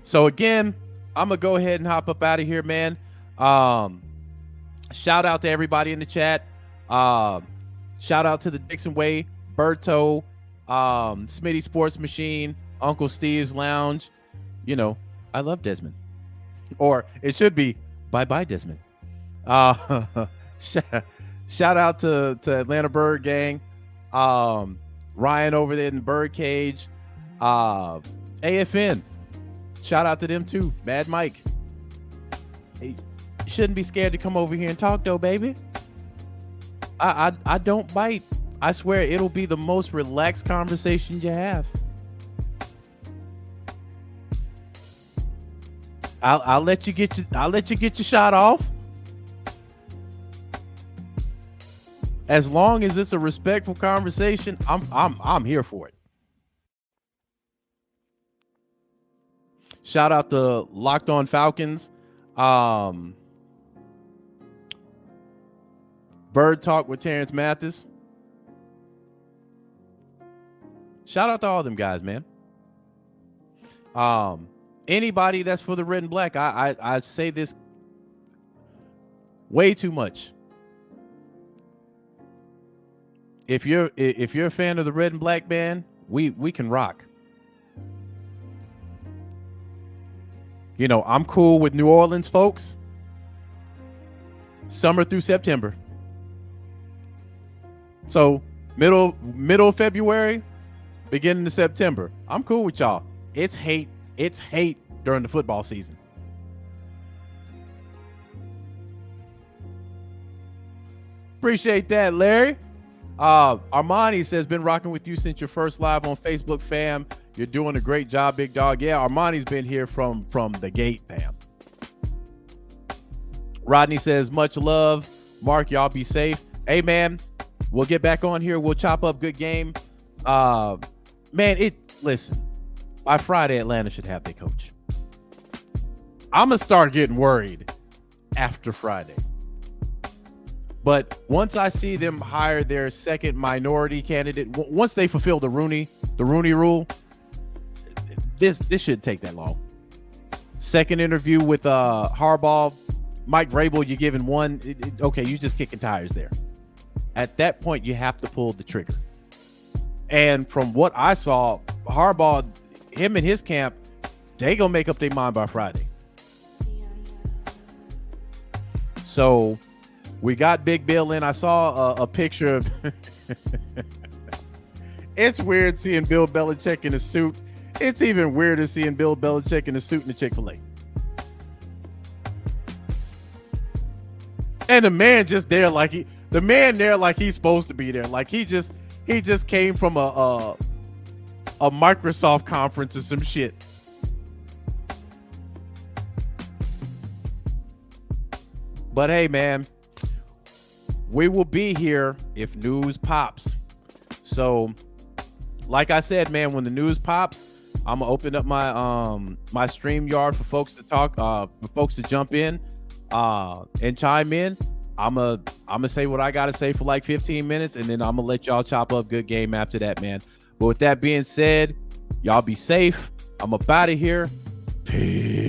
So again, I'm gonna go ahead and hop up out of here, man. Shout out to everybody in the chat. Shout out to the Dixon Way, Berto, Smitty Sports Machine, Uncle Steve's Lounge. You know, I love Desmond. Or it should be bye-bye, Desmond. Shout out to Atlanta Bird Gang. Ryan over there in the Bird Cage. AFN. Shout out to them too. Mad Mike. Hey, you shouldn't be scared to come over here and talk though, baby. I don't bite. I swear it'll be the most relaxed conversation you have. I'll let you get your shot off. As long as it's a respectful conversation, I'm here for it. Shout out to Locked On Falcons. Bird Talk with Terrence Mathis. Shout out to all them guys, man. Anybody that's for the red and black, I say this way too much. If you're a fan of the red and black band, we can rock. You know, I'm cool with New Orleans folks. Summer through September. So middle of February, beginning of September. I'm cool with y'all. It's hate during the football season. Appreciate that, Larry. Armani says, been rocking with you since your first live on Facebook, fam. You're doing a great job, big dog. Yeah, Armani's been here from the gate, fam. Rodney says, much love. Mark, y'all be safe. Hey, man, we'll get back on here. We'll chop up good game. Listen, by Friday, Atlanta should have their coach. I'm going to start getting worried after Friday. But once I see them hire their second minority candidate, once they fulfill the Rooney rule, this shouldn't take that long. Second interview with Harbaugh, Mike Vrabel, you're giving one. Okay, you're just kicking tires there. At that point, you have to pull the trigger. And from what I saw, Harbaugh, him and his camp, they gonna make up their mind by Friday. So we got Big Bill in. I saw a picture of it's weird seeing Bill Belichick in a suit. It's even weirder seeing Bill Belichick in a suit in the Chick-fil-A. And the man just there like he's supposed to be there. Like he just came from a Microsoft conference or some shit. But hey, man, we will be here if news pops. So, like I said, man, when the news pops, I'm gonna open up my my StreamYard for folks to talk, for folks to jump in and chime in. I'm gonna say what I gotta say for like 15 minutes, and then I'm gonna let y'all chop up good game after that, man. But with that being said, y'all be safe. I'm up out of here. Peace.